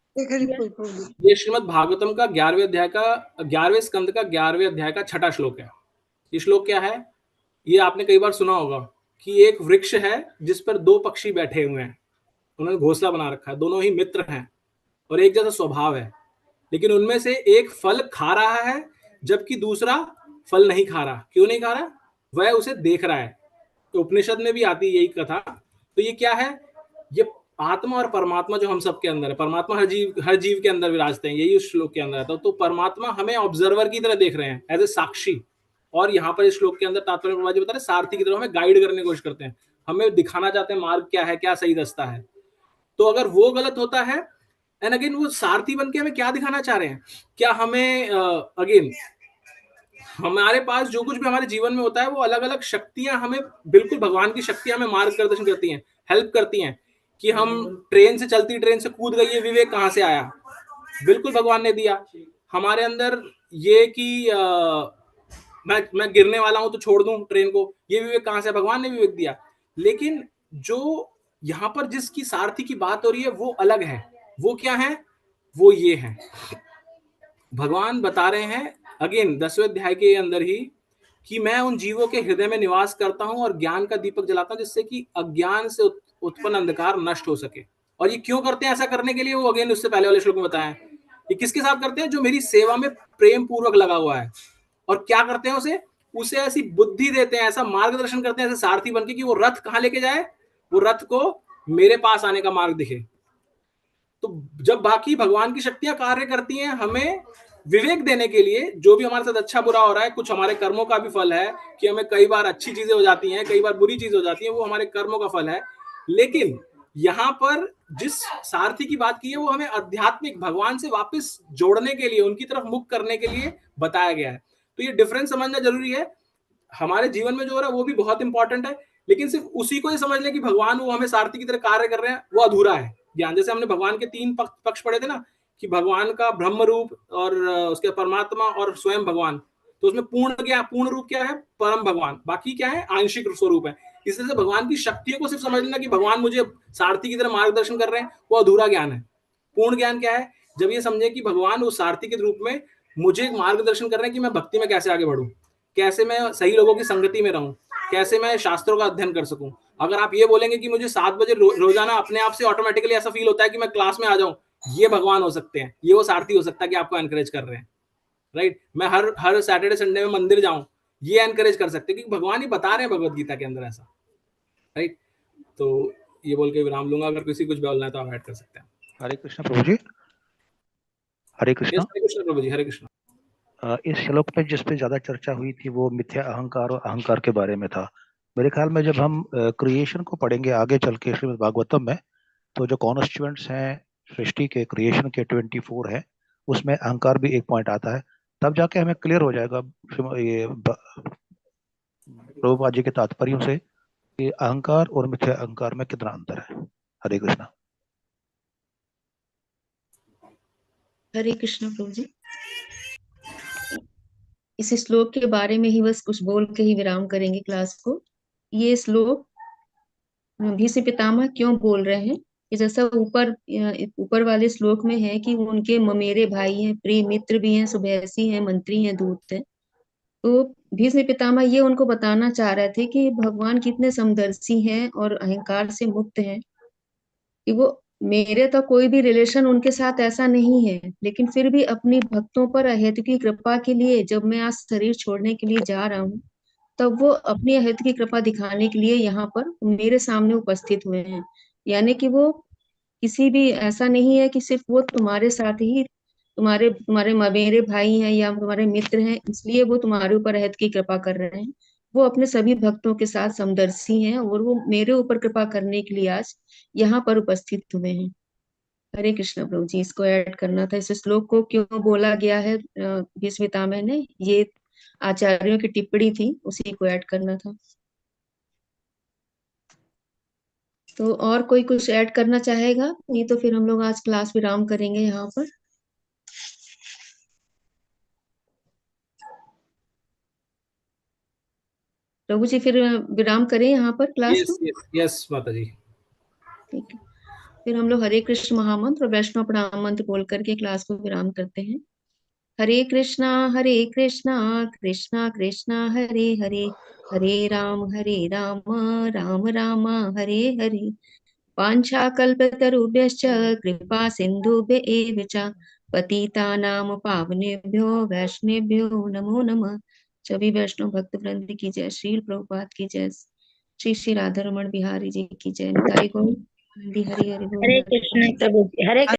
ये श्रीमद् भागवतम का 11वें अध्याय का 11वें स्कंद का 11वें अध्याय का 6वां श्लोक है। ये श्लोक क्या है, ये आपने कई बार सुना होगा कि एक वृक्ष है जिस पर 2 पक्षी बैठे हुए हैं, उन्होंने घोंसला बना रखा है, दोनों ही मित्र हैं और एक जैसा स्वभाव है, लेकिन उनमें से एक फल खा रहा है जबकि दूसरा फल नहीं खा रहा। क्यों नहीं खा रहा? वह उसे देख रहा है। तो उपनिषद में भी आती है यही कथा। तो ये क्या है, ये आत्मा और परमात्मा जो हम सबके अंदर है, परमात्मा हर जीव के अंदर विराजते हैं, यही उस श्लोक के अंदर आता है। तो परमात्मा हमें ऑब्जर्वर की तरह देख रहे हैं, एज ए साक्षी। और यहाँ पर इस श्लोक के अंदर तात्पर्य प्रभा जी बता रहे सारथी की तरह हमें गाइड करने की कोशिश करते हैं, हमें दिखाना चाहते हैं मार्ग क्या है, क्या सही रास्ता है। तो अगर वो गलत होता है, एंड अगेन वो सारथी बन के हमें क्या दिखाना चाह रहे हैं, क्या हमें अगेन हमारे पास जो कुछ भी हमारे जीवन में होता है, वो अलग अलग शक्तियां हमें, बिल्कुल भगवान की शक्तियां हमें मार्गदर्शन करती हैं, हेल्प करती हैं। कि हम ट्रेन से, चलती ट्रेन से कूद गई, ये विवेक कहाँ से आया? बिल्कुल भगवान ने दिया। हमारे अंदर ये कि मैं गिरने वाला हूं तो छोड़ दूं ट्रेन को, ये विवेक कहाँ से? भगवान ने विवेक दिया। लेकिन जो यहाँ पर जिसकी सारथी की बात हो रही है वो अलग है। वो क्या है? वो ये है, भगवान बता रहे हैं अगेन 10वें अध्याय के अंदर ही कि मैं उन जीवों के हृदय में निवास करता हूं और ज्ञान का दीपक जलाता हूं, जिससे कि अज्ञान से उत्पन्न अंधकार नष्ट हो सके। और ये क्यों करते हैं? ऐसा करने के लिए वो अगेन उससे पहले वाले श्लोक में बताया है, ये किसके साथ करते हैं? जो मेरी सेवा में प्रेम पूर्वक लगा हुआ है। और क्या करते हैं? उसे ऐसी बुद्धि देते हैं, ऐसा मार्गदर्शन करते हैं, ऐसे सारथी बनके कि वो रथ कहाँ लेके जाए, वो रथ को मेरे पास आने का मार्ग दिखे। तो जब बाकी भगवान की शक्तियां कार्य करती हैं हमें विवेक देने के लिए, जो भी हमारे साथ अच्छा बुरा हो रहा है, कुछ हमारे कर्मों का भी फल है कि हमें कई बार अच्छी चीजें हो जाती हैं, कई बार बुरी चीजें हो जाती हैं, वो हमारे कर्मों का फल है। लेकिन यहाँ पर जिस सारथी की बात की है वो हमें आध्यात्मिक भगवान से वापस जोड़ने के लिए, उनकी तरफ मुख करने के लिए बताया गया है। तो ये डिफरेंस समझना जरूरी है। हमारे जीवन में जो हो रहा है वो भी बहुत इंपॉर्टेंट है, लेकिन सिर्फ उसी को ही समझ लें कि भगवान वो हमें सारथी की तरह कार्य कर रहे हैं, वो अधूरा है ज्ञान। जैसे हमने भगवान के 3 पक्ष पढ़े थे ना, कि भगवान का ब्रह्म रूप और उसके परमात्मा और स्वयं भगवान। तो उसमें पूर्ण रूप क्या है? परम भगवान। बाकी क्या है? आंशिक स्वरूप है। इस तरह से भगवान की शक्तियों को सिर्फ समझ लेना कि भगवान मुझे सारथी की तरह मार्गदर्शन कर रहे हैं, वो अधूरा ज्ञान है। पूर्ण ज्ञान क्या है? जब ये समझे कि भगवान उस सारथी के रूप में मुझे मार्गदर्शन कर रहे हैं कि मैं भक्ति में कैसे आगे बढ़ूं, कैसे मैं सही लोगों की संगति में रहूं, कैसे मैं शास्त्रों का अध्ययन कर सकूं। अगर आप ये बोलेंगे कि मुझे 7 बजे रोजाना अपने आप से ऑटोमेटिकली ऐसा फील होता है कि मैं क्लास में आ जाऊं, ये भगवान हो सकते हैं, ये वो सारथी हो सकता है कि आपको एनकरेज कर रहे हैं, राइट। मैं हर सैटरडे संडे में मंदिर जाऊं, ये एनकरेज कर सकते हैं, क्योंकि भगवान ही बता रहे हैं भगवत गीता के अंदर ऐसा, राइट। तो ये बोल के विराम लूंगा। अगर किसी कुछ बोलना है तो आप ऐड कर सकते हैं। हरे कृष्ण प्रभु जी। हरे कृष्ण। हरे कृष्ण प्रभु जी। हरे कृष्ण। इस श्लोक में जिस पे ज्यादा चर्चा हुई थी वो मिथ्या अहंकार और अहंकार के बारे में था। मेरे ख्याल में जब हम क्रिएशन को पढ़ेंगे आगे चल के श्रीमद् भागवतम में, तो जो कॉन्स्टिट्यूएंट्स हैं सृष्टि के, क्रिएशन के 24 है, उसमें अहंकार भी एक पॉइंट आता है। तब जाके हमें क्लियर हो जाएगा ये प्रभुपाद जी के तात्पर्यों से कि अहंकार और मिथ्या अहंकार में कितना अंतर है। हरे कृष्ण। हरे कृष्ण प्रभु जी। इस श्लोक के बारे में ही बस कुछ बोल के ही विराम करेंगे क्लास को। ये श्लोक भीष्म पितामह क्यों बोल रहे हैं कि जैसा ऊपर वाले श्लोक में है कि उनके ममेरे भाई हैं, प्रिय मित्र भी हैं, सुभैसी हैं, मंत्री हैं, दूत हैं। तो भीष्म पितामह ये उनको बताना चाह रहे थे कि भगवान कितने समदर्शी हैं और अहंकार से मुक्त हैं, कि वो मेरे तो कोई भी रिलेशन उनके साथ ऐसा नहीं है, लेकिन फिर भी अपनी भक्तों पर अहेतु की कृपा के लिए जब मैं आज शरीर छोड़ने के लिए जा रहा हूँ, तब वो अपनी अहेतु की कृपा दिखाने के लिए यहाँ पर मेरे सामने उपस्थित हुए हैं। यानी कि वो किसी भी ऐसा नहीं है कि सिर्फ वो तुम्हारे साथ ही तुम्हारे तुम्हारे मेरे भाई हैं या तुम्हारे मित्र हैं इसलिए वो तुम्हारे ऊपर अहेतु की कृपा कर रहे हैं। वो अपने सभी भक्तों के साथ समदर्शी हैं और वो मेरे ऊपर कृपा करने के लिए आज यहाँ पर उपस्थित हुए हैं। हरे कृष्ण प्रभु जी। इसको ऐड करना था। इस श्लोक को क्यों बोला गया है भीष्म पितामह ने, ये आचार्यों की टिप्पणी थी, उसी को ऐड करना था। तो और कोई कुछ ऐड करना चाहेगा? नहीं तो फिर हम लोग आज क्लास विराम करेंगे यहाँ पर। प्रभु जी फिर विराम करें यहाँ पर क्लास को? यस माता जी। ठीक है, फिर हम लोग हरे कृष्ण महामंत्र और वैष्णव प्रणाम मंत्र बोल करके क्लास को विराम करते हैं। हरे कृष्णा कृष्णा कृष्णा हरे हरे, हरे राम राम राम हरे हरे। वाञ्छाकल्पतरुभ्यश्च कृपा सिन्धुभ्य एव च पतितानां पावनेभ्यो वैष्णवेभ्यो नमो नमः। सभी वैष्णव भक्त वृंद की जय, श्रील प्रभुपाद की जय, श्री श्री राधा रमण बिहारी जी की जय। निताई गौर हरि हरि बोल। हरे कृष्ण प्रभु जी। हरे